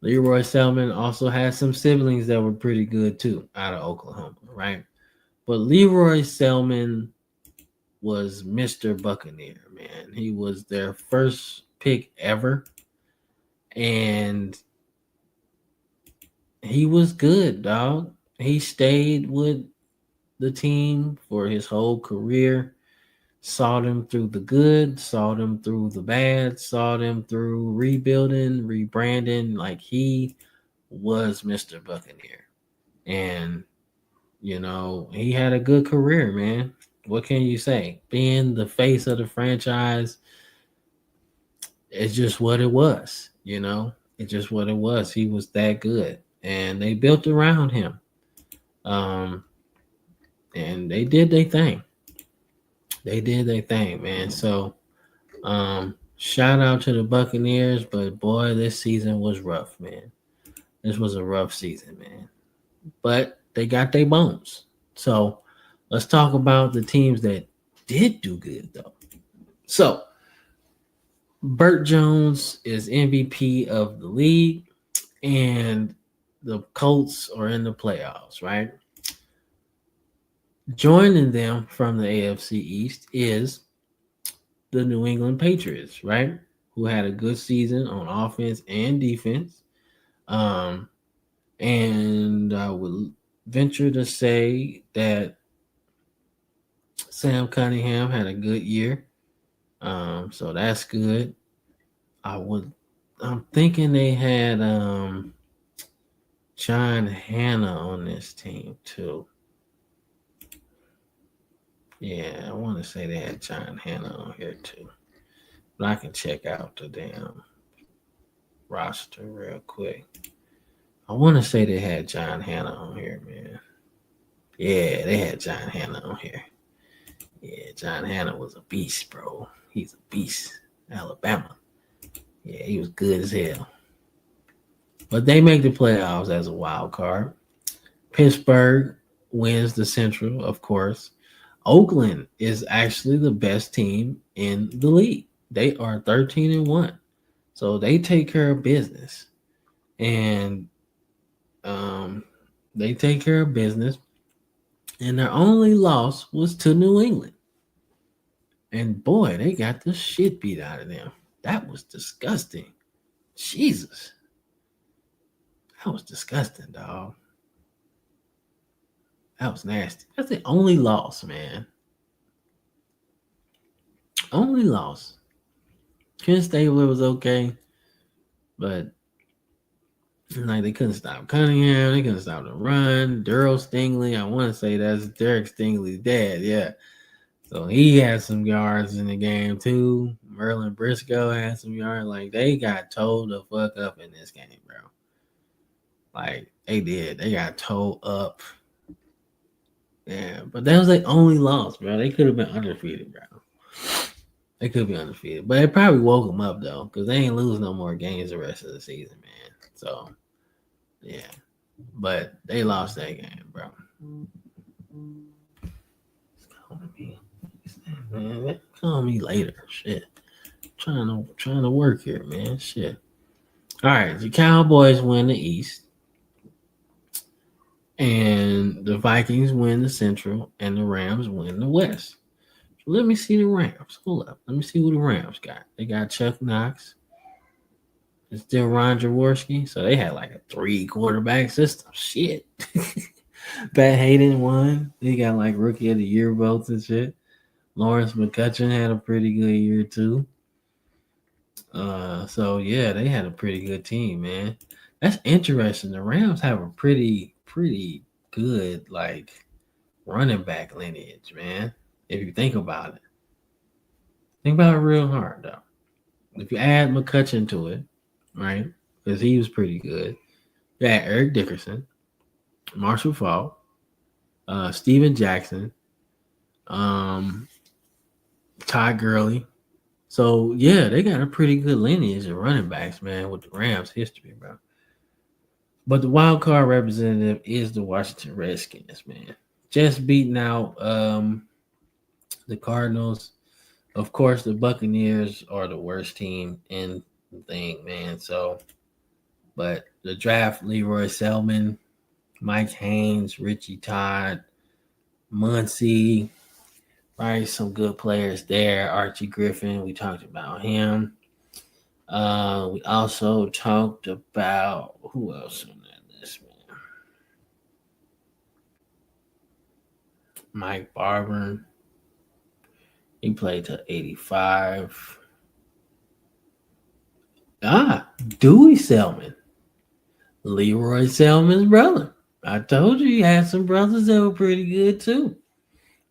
Leroy Selman also had some siblings that were pretty good too out of Oklahoma, right? But Leroy Selman was Mr. Buccaneer, man. He was their first pick ever. And he was good, dog. He stayed with the team for his whole career. Saw them through the good, saw them through the bad, saw them through rebuilding, rebranding. Like he was Mr. Buccaneer. And, he had a good career, man. What can you say? Being the face of the franchise, it's just what it was. It's just what it was. He was that good. And they built around him. Um, and they did their thing. They did their thing, man. So shout out to the Buccaneers, but boy, this season was rough, man. This was a rough season, man. But they got their bones. So let's talk about the teams that did do good, though. So Burt Jones is MVP of the league, and the Colts are in the playoffs, right? Joining them from the AFC East is the New England Patriots, right? Who had a good season on offense and defense. Um, and I would venture to say that Sam Cunningham had a good year. So that's good. I'm thinking they had John Hanna on this team too. Yeah, I want to say they had John Hanna on here too. But I can check out the damn roster real quick. I want to say they had John Hanna on here, man. Yeah, they had John Hanna on here. Yeah, John Hanna was a beast, bro. He's a beast. Alabama. Yeah, he was good as hell. But they make the playoffs as a wild card. Pittsburgh wins the Central, of course. Oakland is actually the best team in the league. They are 13-1. So they take care of business. And they take care of business. And their only loss was to New England. And boy, they got the shit beat out of them. That was disgusting. Jesus. That was disgusting, dog. That was nasty. That's the only loss, man. Only loss. Ken Stabler was okay, but like they couldn't stop Cunningham. They couldn't stop the run. Daryl Stingley. I want to say that's Derek Stingley's dad. Yeah. So he had some yards in the game too. Merlin Briscoe had some yards. Like they got told the fuck up in this game, bro. Like they did. They got told up. Yeah, but that was their only loss, bro. They could have been undefeated, bro. They could be undefeated, but it probably woke them up though, because they ain't lose no more games the rest of the season, man. So yeah, but they lost that game, bro. Calling me, man. Call me later. Shit, trying to work here, man. Shit. All right, the Cowboys win the East, and the Vikings win the Central, and the Rams win the West. So let me see the Rams. Hold up. Let me see who the Rams got. They got Chuck Knox. It's still Ron Jaworski. So they had like a 3 quarterback system. Shit. Pat Hayden won. They got like rookie of the year votes and shit. Lawrence McCutcheon had a pretty good year too. So yeah, they had a pretty good team, man. That's interesting. The Rams have a pretty good like running back lineage, man. If you think about it. Think about it real hard though. If you add McCutcheon to it, right? Because he was pretty good. You had Eric Dickerson, Marshall Faulk, Steven Jackson, um, Todd Gurley. So yeah, they got a pretty good lineage of running backs, man, with the Rams history, bro. But the wild card representative is the Washington Redskins, man. Just beating out the Cardinals. Of course, the Buccaneers are the worst team in the thing, man. So, but the draft, Leroy Selman, Mike Haynes, Richie Todd, Muncie, right? Some good players there. Archie Griffin, we talked about him. We also talked about who else on that list, man? Mike Barber. He played to 85. Dewey Selman. Leroy Selman's brother. I told you he had some brothers that were pretty good too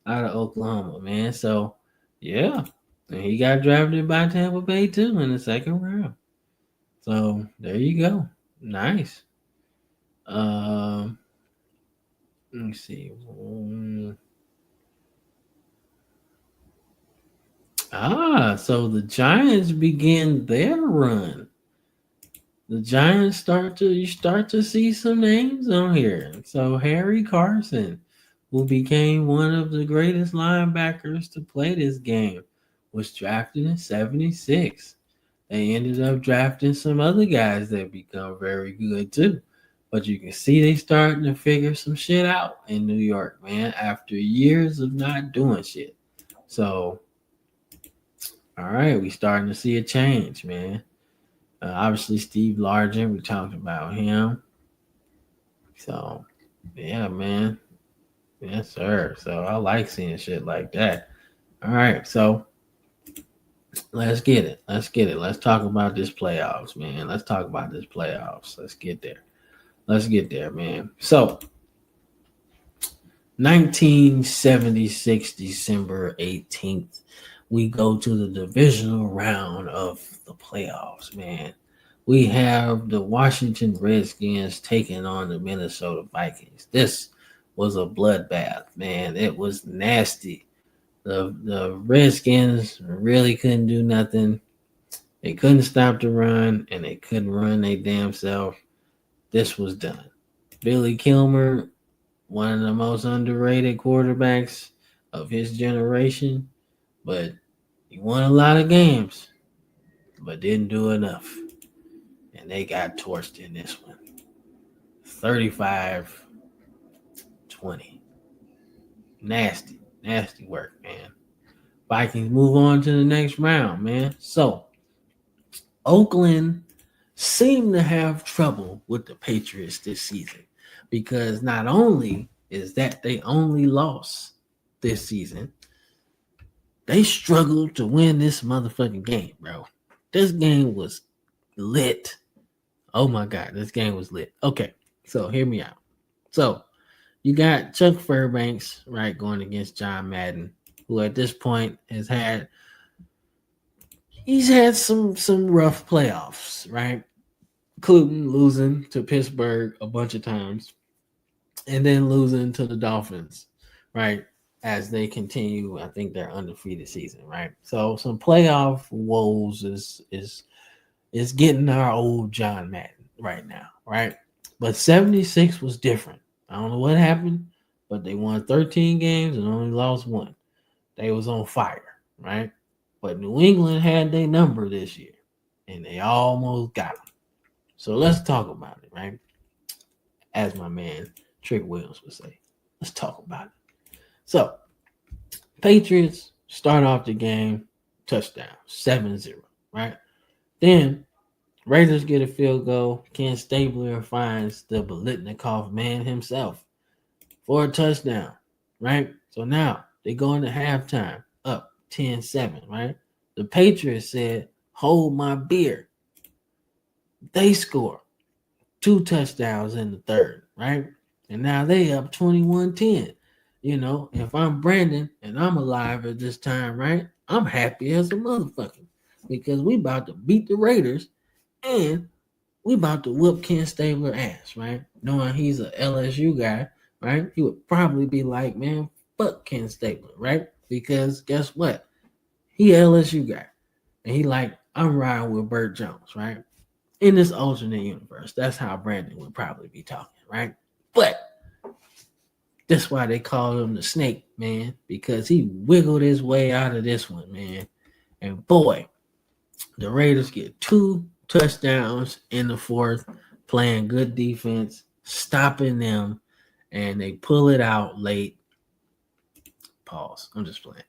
out of Oklahoma, man. So, yeah. And he got drafted by Tampa Bay too in the second round. So, there you go. Nice. Um, Let me see. So the Giants begin their run. The Giants start to see some names on here. So Harry Carson, who became one of the greatest linebackers to play this game, was drafted in 76. They ended up drafting some other guys that become very good too. But you can see they starting to figure some shit out in New York, man, after years of not doing shit. So, all right, we starting to see a change, man. Obviously, Steve Largent, we talked about him. So, yeah, man. Yes, sir. So, I like seeing shit like that. All right, so let's get it. Let's get it. Let's talk about this playoffs, man. Let's talk about this playoffs. Let's get there. Let's get there, man. So, 1976, December 18th, we go to the divisional round of the playoffs, man. We have the Washington Redskins taking on the Minnesota Vikings. This was a bloodbath, man. It was nasty. The Redskins really couldn't do nothing. They couldn't stop the run, and they couldn't run their damn self. This was done. Billy Kilmer, one of the most underrated quarterbacks of his generation, but he won a lot of games, but didn't do enough. And they got torched in this one. 35-20. Nasty, nasty work, man. Vikings move on to the next round, man. So, Oakland seemed to have trouble with the Patriots this season because not only is that they only lost this season, they struggled to win this motherfucking game, bro. This game was lit. Oh my God, this game was lit. Okay, so hear me out. So you got Chuck Fairbanks, right, going against John Madden, who at this point he's had some rough playoffs, right? Including losing to Pittsburgh a bunch of times and then losing to the Dolphins, right? As they continue, I think their undefeated season, right? So some playoff woes is getting our old John Madden right now, right? But 76 was different. I don't know what happened, but they won 13 games and only lost one. They was on fire, right? But New England had their number this year, and they almost got them. So let's talk about it, right? As my man Trick Williams would say, let's talk about it. So, Patriots start off the game, touchdown, 7-0, right? Then Raiders get a field goal. Ken Stabler finds the Biletnikoff man himself for a touchdown, right? So now they go into halftime up 10-7, right? The Patriots said, hold my beer. They score 2 touchdowns in the third, right? And now they up 21-10. You know, if I'm Brandon and I'm alive at this time, right? I'm happy as a motherfucker because we about to beat the Raiders and we about to whoop Ken Stabler ass, right? Knowing he's a LSU guy, right? He would probably be like, man, fuck Ken Stabler, right? Because guess what? He a LSU guy. And he like, I'm riding with Burt Jones, right? In this alternate universe, that's how Brandon would probably be talking, right? But that's why they call him the snake, man, because he wiggled his way out of this one, man. And boy, the Raiders get 2 touchdowns in the fourth, playing good defense, stopping them, and they pull it out late. Pause. I'm just playing.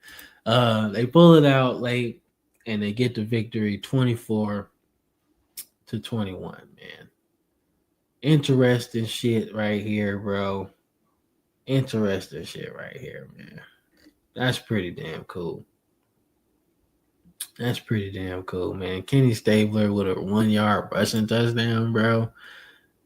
They pull it out late, and they get the victory 24-21, man. Interesting shit right here, bro. interesting shit right here, man. That's pretty damn cool. That's pretty damn cool, man. Kenny Stabler with a 1 yard rushing touchdown, bro,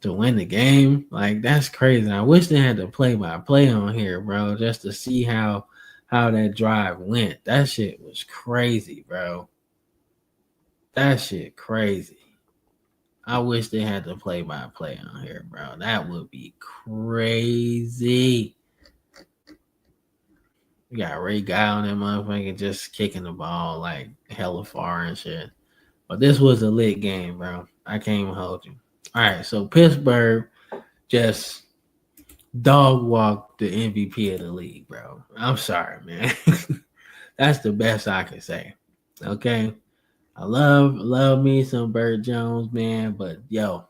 to win the game. Like, that's crazy. I wish they had the play by play on here, bro, just to see how that drive went. That shit was crazy, bro. That shit crazy. I wish they had the play by play on here, bro. That would be crazy. We got Ray Guy on that motherfucker just kicking the ball like hella far and shit. But this was a lit game, bro. I can't even hold you. All right, so Pittsburgh just dog walked the MVP of the league, bro. I'm sorry, man. That's the best I can say. Okay. I love me some Burt Jones, man, but yo,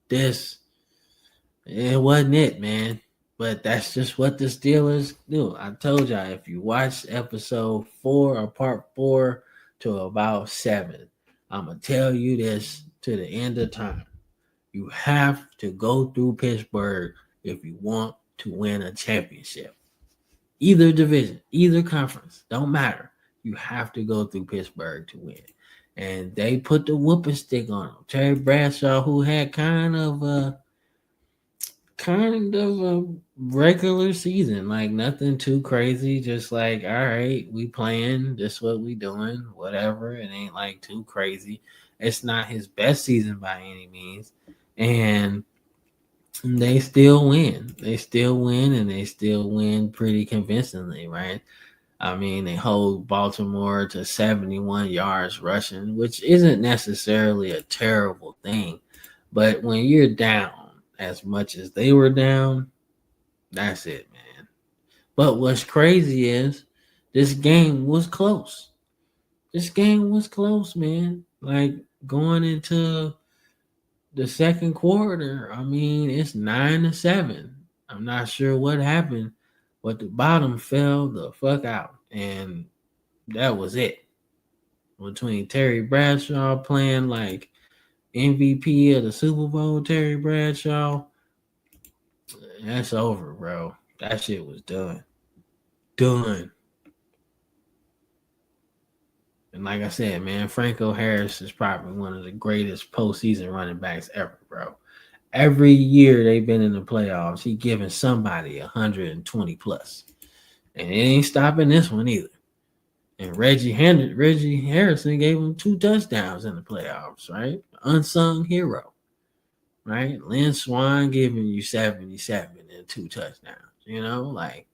this it wasn't it, man. But that's just what the Steelers do. I told y'all if you watch episode 4 or part 4 to about 7, I'm gonna tell you this to the end of time. You have to go through Pittsburgh if you want to win a championship. Either division, either conference, don't matter. You have to go through Pittsburgh to win. And they put the whooping stick on him. Terry Bradshaw, who had kind of a regular season, like nothing too crazy, just like, all right, we playing, this what we doing, whatever. It ain't like too crazy. It's not his best season by any means. And they still win. They still win, and they still win pretty convincingly, right? I mean, they hold Baltimore to 71 yards rushing, which isn't necessarily a terrible thing. But when you're down as much as they were down, that's it, man. But what's crazy is this game was close. This game was close, man. Like going into the second quarter, I mean, it's 9-7. I'm not sure what happened, but the bottom fell the fuck out. And that was it. Between Terry Bradshaw playing like MVP of the Super Bowl, Terry Bradshaw, that's over, bro. That shit was done. Done. And like I said, man, Franco Harris is probably one of the greatest postseason running backs ever, bro. Every year they've been in the playoffs, he giving somebody 120 plus. And it ain't stopping this one either. And Reggie Harrison gave him 2 touchdowns in the playoffs, right? Unsung hero, right? Lynn Swan giving you 77 and 2 touchdowns. You know, like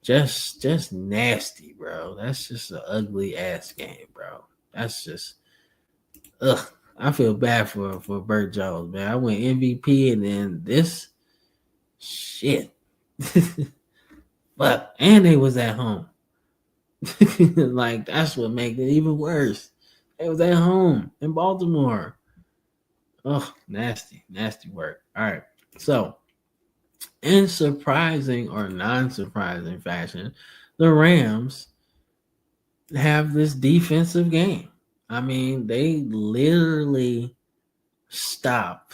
just nasty, bro. That's just an ugly ass game, bro. That's just ugh. I feel bad for Burt Jones, man. I went MVP and then this shit. But and they was at home. Like that's what made it even worse. They was at home in Baltimore. Oh, nasty work. All right. So in surprising or non-surprising fashion, the Rams have this defensive game. I mean, they literally stop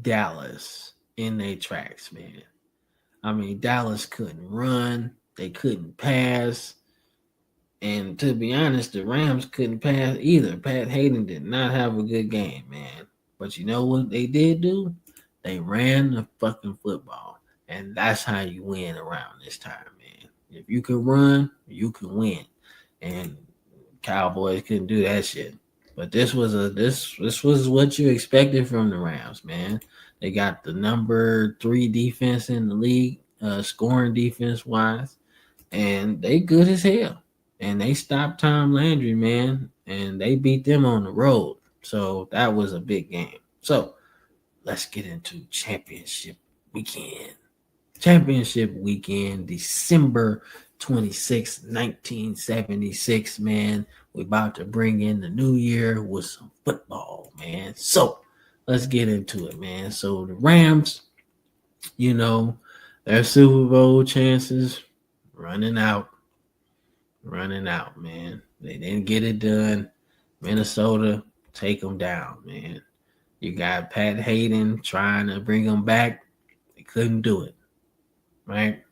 Dallas in their tracks, man. I mean, Dallas couldn't run, they couldn't pass, and to be honest, the Rams couldn't pass either. Pat Hayden did not have a good game, man. But you know what they did do? They ran the fucking football. And that's how you win around this time, man. If you can run, you can win. And Cowboys couldn't do that shit. But this was what you expected from the Rams, man. They got the number 3 defense in the league, scoring defense wise, and they good as hell. And they stopped Tom Landry, man, and they beat them on the road. So that was a big game. So let's get into championship weekend. Championship weekend, December 26, 1976, man. We're about to bring in the new year with some football, man. So let's get into it, man. So the Rams, you know, their Super Bowl chances running out, man. They didn't get it done. Minnesota, take them down, man. You got Pat Hayden trying to bring them back. They couldn't do it, right?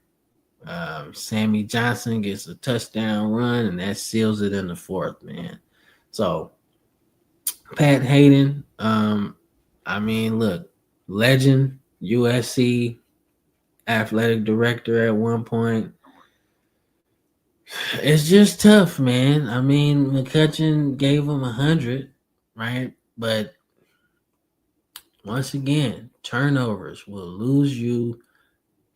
Sammy Johnson gets a touchdown run, and that seals it in the fourth, man. So Pat Hayden, I mean, look, legend, USC athletic director at one point. It's just tough, man. I mean, McCutcheon gave him 100, right? But once again, turnovers will lose you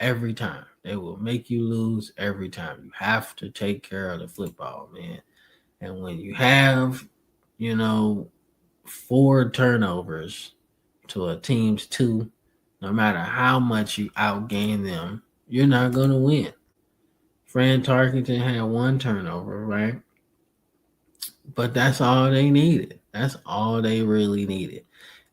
every time. They will make you lose every time. You have to take care of the football, man. And when you have, you know, 4 turnovers to a team's 2, no matter how much you outgain them, you're not going to win. Fran Tarkenton had 1 turnover, right? But that's all they needed. That's all they really needed.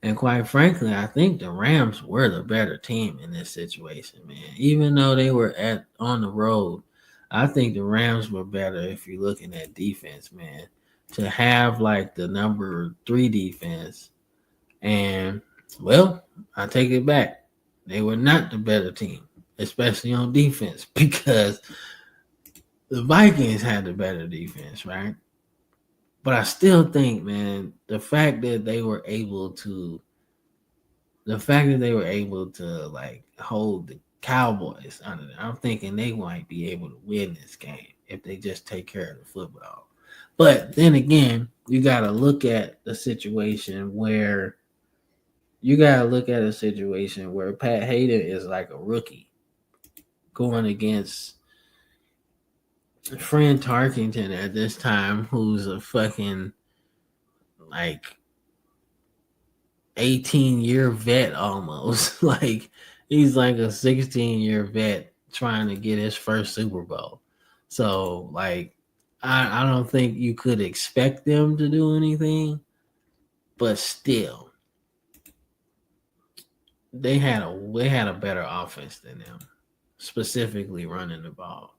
And quite frankly, I think the Rams were the better team in this situation, man. Even though they were on the road, I think the Rams were better if you're looking at defense, man. To have like the number 3 defense, and well, I take it back. They were not the better team, especially on defense, because the Vikings had the better defense, right? But I still think, man, the fact that they were able to like hold the Cowboys under them, I'm thinking they might be able to win this game if they just take care of the football. But then again, you got to look at the situation where Pat Hayden is like a rookie going against Fran Tarkenton at this time, who's a fucking like 18-year vet almost. Like he's like a 16-year vet trying to get his first Super Bowl. So like I don't think you could expect them to do anything, but still they had a better offense than them, specifically running the ball.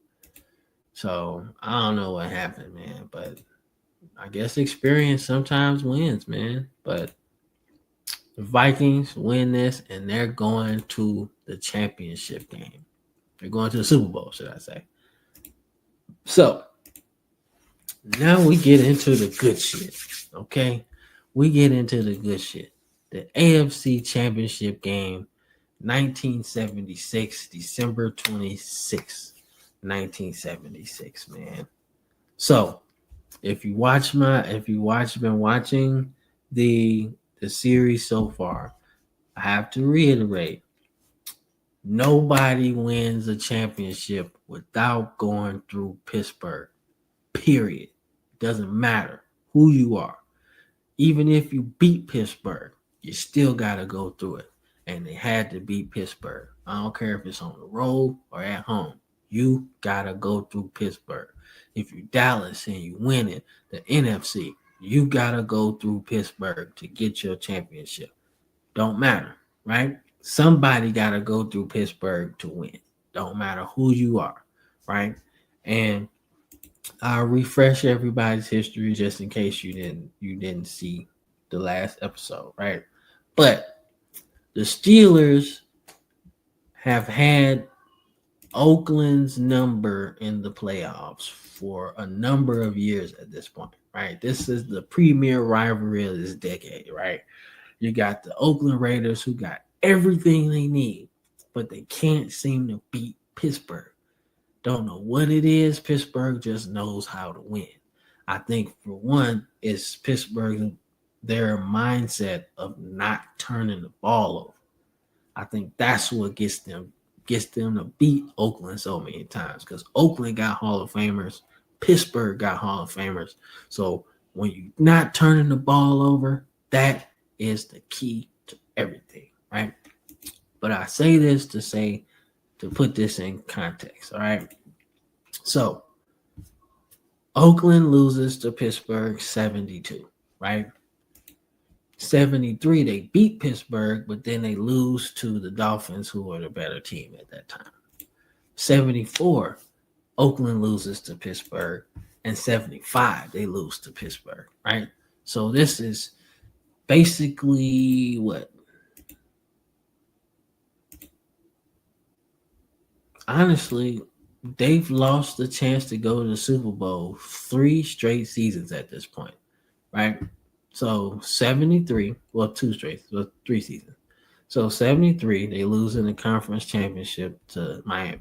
So I don't know what happened, man, but I guess experience sometimes wins, man. But the Vikings win this, and they're going to the championship game. They're going to the Super Bowl, should I say. So, now we get into the good shit, okay? We get into the good shit. The AFC Championship game, 1976, December 26th, 1976, man. So, if you been watching the series so far, I have to reiterate, nobody wins a championship without going through Pittsburgh. Period. It doesn't matter who you are. Even if you beat Pittsburgh, you still got to go through it. And they had to beat Pittsburgh. I don't care if it's on the road or at home. You got to go through Pittsburgh. If you Dallas and you win it, the NFC, you got to go through Pittsburgh to get your championship. Don't matter, right? Somebody got to go through Pittsburgh to win. Don't matter who you are, right? And I'll refresh everybody's history just in case you didn't see the last episode, right? But the Steelers have had Oakland's number in the playoffs for a number of years at this point, right? This is the premier rivalry of this decade, right? You got the Oakland Raiders who got everything they need, but they can't seem to beat Pittsburgh. Don't know what it is. Pittsburgh just knows how to win. I think for one, it's Pittsburgh, their mindset of not turning the ball over. I think that's what gets them to beat Oakland so many times, because Oakland got Hall of Famers, Pittsburgh got Hall of Famers. So when you're not turning the ball over, that is the key to everything, right? But I say this to put this in context, all right? So Oakland loses to Pittsburgh 72, right? 73, they beat Pittsburgh, but then they lose to the Dolphins, who were the better team at that time. 74, Oakland loses to Pittsburgh, and 75, they lose to Pittsburgh, right? So this is basically what? honestly, they've lost the chance to go to the Super Bowl 3 straight seasons at this point, right? So 73, well, 2 straight, well, 3 seasons. So 73, they lose in the conference championship to Miami.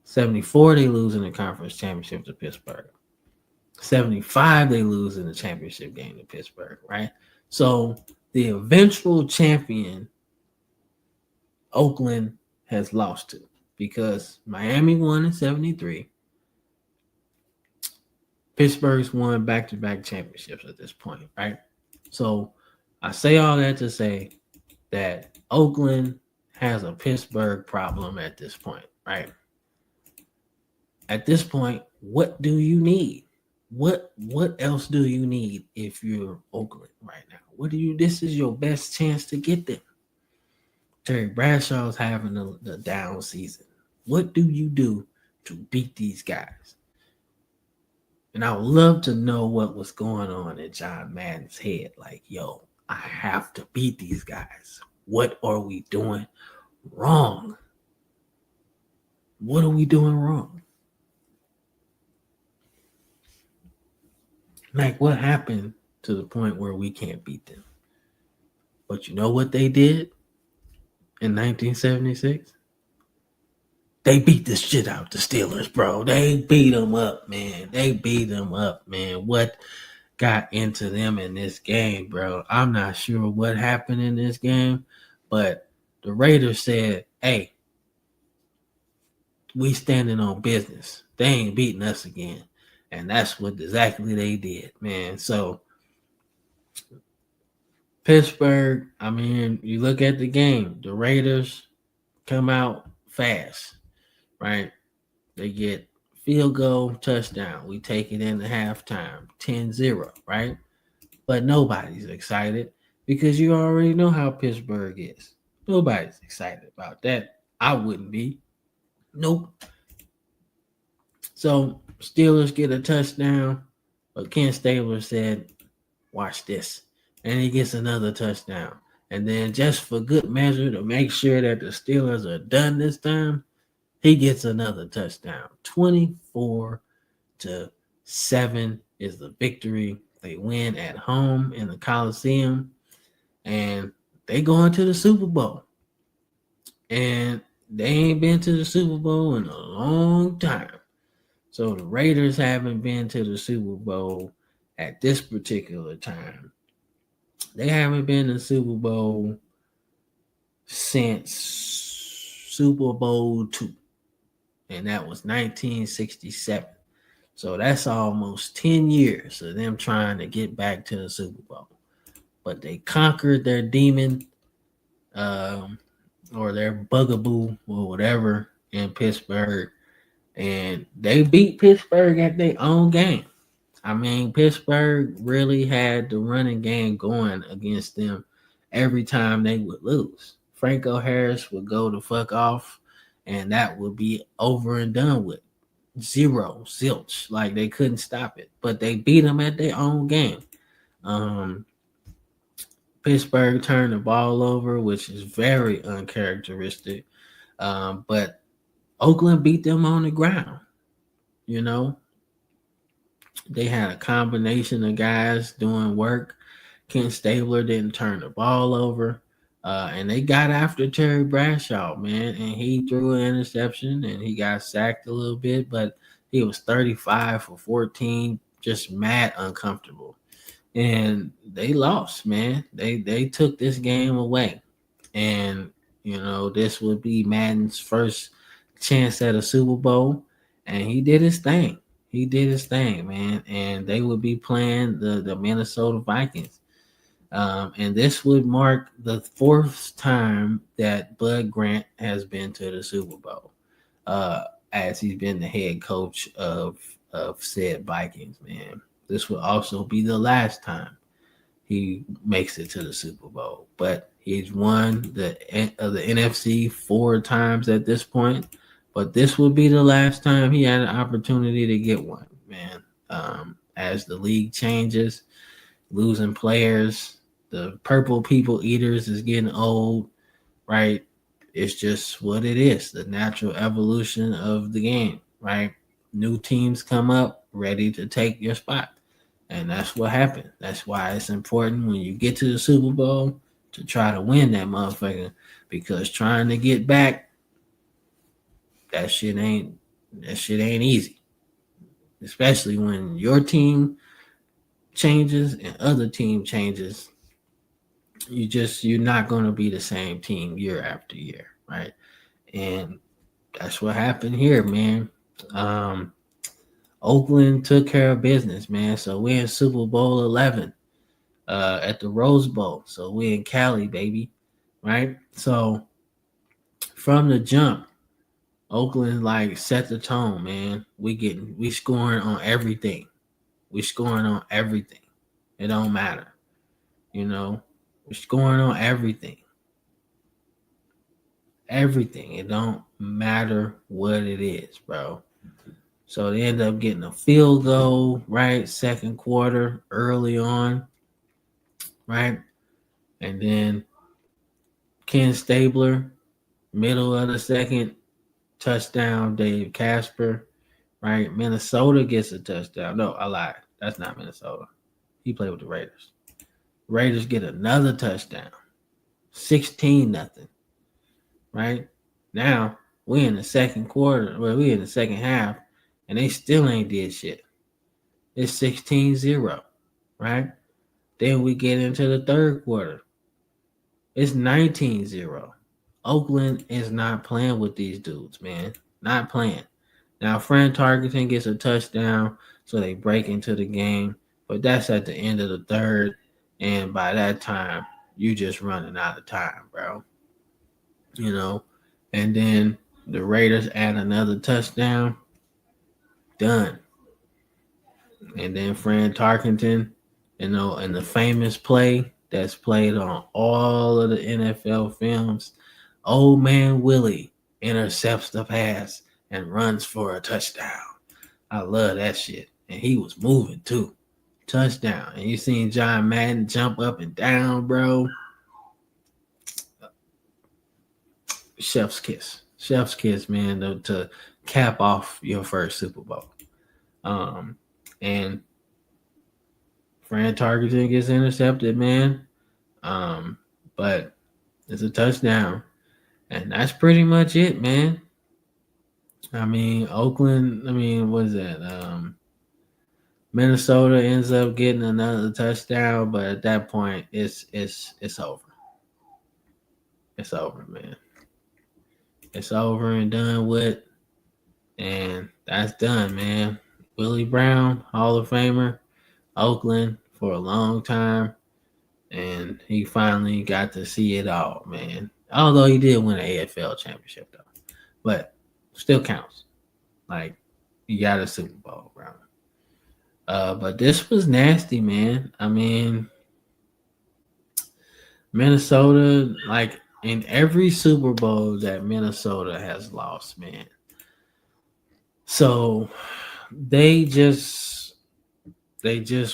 74, they lose in the conference championship to Pittsburgh. 75, they lose in the championship game to Pittsburgh, right? So the eventual champion, Oakland, has lost to because Miami won in 73. Pittsburgh's won back to back championships at this point, right? So I say all that to say that Oakland has a Pittsburgh problem at this point, right? At this point, what do you need? What else do you need if you're Oakland right now? What do you this is your best chance to get them. Terry Bradshaw's having the down season. What do you do to beat these guys? And I would love to know what was going on in John Madden's head. Like, yo, I have to beat these guys. What are we doing wrong? What are we doing wrong? Like, what happened to the point where we can't beat them? But you know what they did in 1976? They beat the shit out the Steelers, bro. They beat them up, man. They beat them up, man. What got into them in this game, bro? I'm not sure what happened in this game, but the Raiders said, hey, we standing on business. They ain't beating us again. And that's what exactly they did, man. So Pittsburgh, I mean, you look at the game, the Raiders come out fast, right? They get field goal, touchdown. We take it into halftime, 10-0, right? But nobody's excited because you already know how Pittsburgh is. Nobody's excited about that. I wouldn't be. Nope. So Steelers get a touchdown, but Ken Stabler said, watch this. And he gets another touchdown. And then just for good measure to make sure that the Steelers are done this time, he gets another touchdown. 24-7 is the victory. They win at home in the Coliseum. And they going to the Super Bowl. And they ain't been to the Super Bowl in a long time. So the Raiders haven't been to the Super Bowl at this particular time. They haven't been to the Super Bowl since Super Bowl II. And that was 1967. So that's almost 10 years of them trying to get back to the Super Bowl. But they conquered their demon or their bugaboo or whatever in Pittsburgh. And they beat Pittsburgh at their own game. I mean, Pittsburgh really had the running game going against them every time they would lose. Franco Harris would go the fuck off, and that would be over and done with. Zero, zilch. Like, they couldn't stop it. But they beat them at their own game. Pittsburgh turned the ball over, which is very uncharacteristic. But Oakland beat them on the ground. You know, they had a combination of guys doing work. Ken Stabler didn't turn the ball over. And they got after Terry Bradshaw, man. And he threw an interception and he got sacked a little bit, but he was 35 for 14, just mad uncomfortable. And they lost, man. They took this game away. And, you know, this would be Madden's first chance at a Super Bowl. And he did his thing. He did his thing, man. And they would be playing the Minnesota Vikings. And this would mark the 4th time that Bud Grant has been to the Super Bowl, as he's been the head coach of said Vikings, man. This will also be the last time he makes it to the Super Bowl. But he's won the NFC 4 times at this point. But this will be the last time he had an opportunity to get one, man. As the league changes, losing players, the purple people eaters is getting old, right? It's just what it is, the natural evolution of the game, right? New teams come up ready to take your spot. And that's what happened. That's why it's important when you get to the Super Bowl to try to win that motherfucker. Because trying to get back, that shit ain't easy. Especially when your team changes and other team changes. You're not gonna be the same team year after year, right? And that's what happened here, man. Um, Oakland took care of business, man. So we're in Super Bowl 11 at the Rose Bowl. So we're in Cali, baby, right? So from the jump, Oakland like set the tone, man. We scoring on everything. We scoring on everything. It don't matter, you know. We're scoring on everything. Everything. It don't matter what it is, bro. So they end up getting a field goal, right? Second quarter, early on, right? And then Ken Stabler, middle of the second, touchdown, Dave Casper, right? Minnesota gets a touchdown. No, I lied. That's not Minnesota. He played with the Raiders. Raiders get another touchdown. 16 nothing, right? Now, we in the second quarter, well, we in the second half, and they still ain't did shit. It's 16-0, right? Then we get into the third quarter. It's 19-0. Oakland is not playing with these dudes, man. Not playing. Now, Fran Tarkenton gets a touchdown, so they break into the game, but that's at the end of the third, and by that time, you just running out of time, bro. You know, and then the Raiders add another touchdown, done. And then Fran Tarkenton, and the famous play that's played on all of the NFL films, Old Man Willie intercepts the pass and runs for a touchdown. I love that shit. And he was moving too. Touchdown. And you seen John Madden jump up and down, bro. Chef's kiss. Chef's kiss, man, to cap off your first Super Bowl. And Fran Tarkenton gets intercepted, man. But it's a touchdown. And that's pretty much it, man. I mean, Oakland, what is that? Minnesota ends up getting another touchdown, but at that point it's over. It's over, man. It's over and done with. And that's done, man. Willie Brown, Hall of Famer, Oakland for a long time. And he finally got to see it all, man. Although he did win an AFL championship, though. But still counts. Like, you got a Super Bowl, bro. But this was nasty, man. I mean, Minnesota, like, in every Super Bowl that Minnesota has lost, man. So they just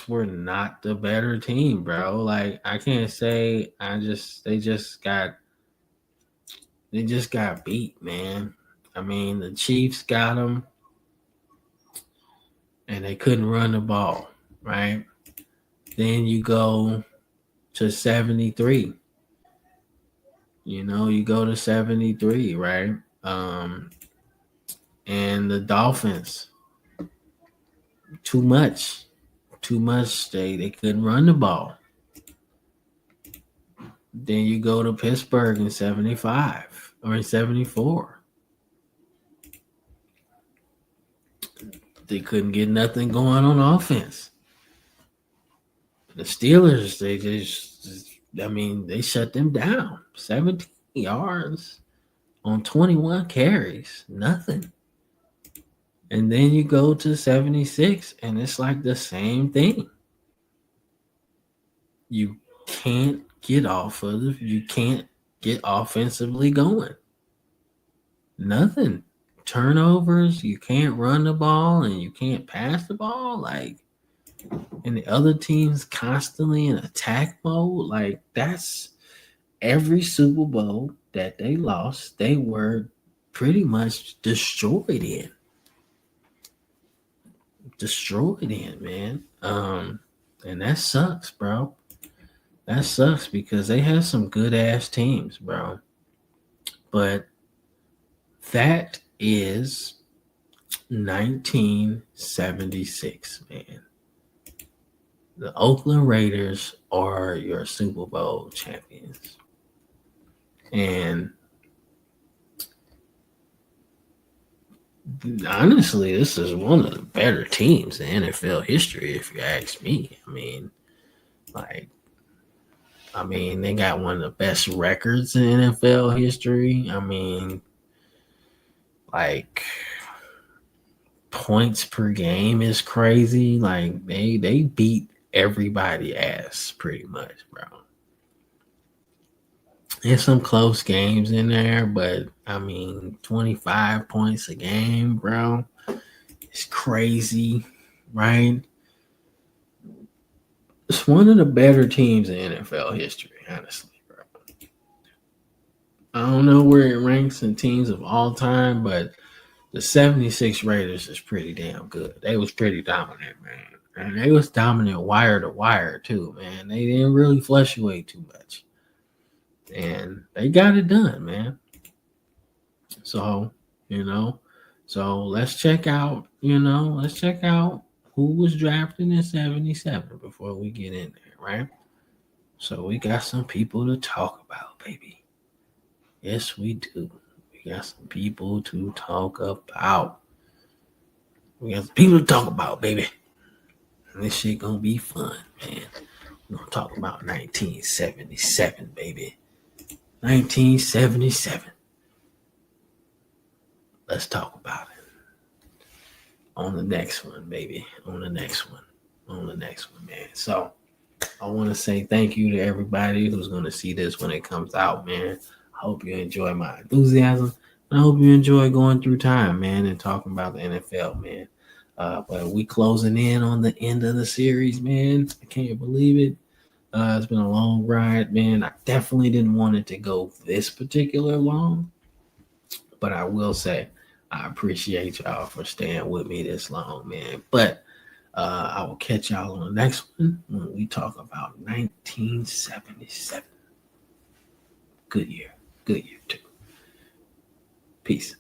were not the better team, bro. Like, I can't say they just got beat, man. I mean, the Chiefs got them and they couldn't run the ball, right? Then you go to 73. You go to 73, right? And the Dolphins, too much. They couldn't run the ball. Then you go to Pittsburgh in 75 or in 74. They couldn't get nothing going on offense. The Steelers, they shut them down. 17 yards on 21 carries. Nothing. And then you go to 76, and it's like the same thing. You can't get offensively going. Nothing. Turnovers, you can't run the ball and you can't pass the ball. Like, and the other team's constantly in attack mode. Like, that's every Super Bowl that they lost, they were pretty much destroyed in, man. And that sucks, bro. That sucks because they had some good ass teams, bro. But that is 1976, man. The Oakland Raiders are your Super Bowl champions. And honestly, this is one of the better teams in NFL history, if you ask me. Like, they got one of the best records in NFL history. Like, points per game is crazy. Like, they beat everybody ass pretty much, bro. There's some close games in there, but 25 points a game, bro. It's crazy, right? It's one of the better teams in NFL history, honestly, bro. I don't know where it ranks in teams of all time, but the 76 Raiders is pretty damn good. They was pretty dominant, man. And they was dominant wire to wire, too, man. They didn't really fluctuate too much. And they got it done, man. So, let's check out, who was drafted in 77 before we get in there, right? So we got some people to talk about, baby. Yes, we do. We got some people to talk about. Baby. And this shit gonna be fun, man. We're gonna talk about 1977, baby. 1977. Let's talk about it. On the next one, baby. On the next one, man. So I want to say thank you to everybody who's going to see this when it comes out, man. I hope you enjoy my enthusiasm. I hope you enjoy going through time, man, and talking about the NFL, man. But we closing in on the end of the series, man. I can't believe it. It's been a long ride, man. I definitely didn't want it to go this particular long, but I will say I appreciate y'all for staying with me this long, man. But I will catch y'all on the next one when we talk about 1977. Good year too. Peace.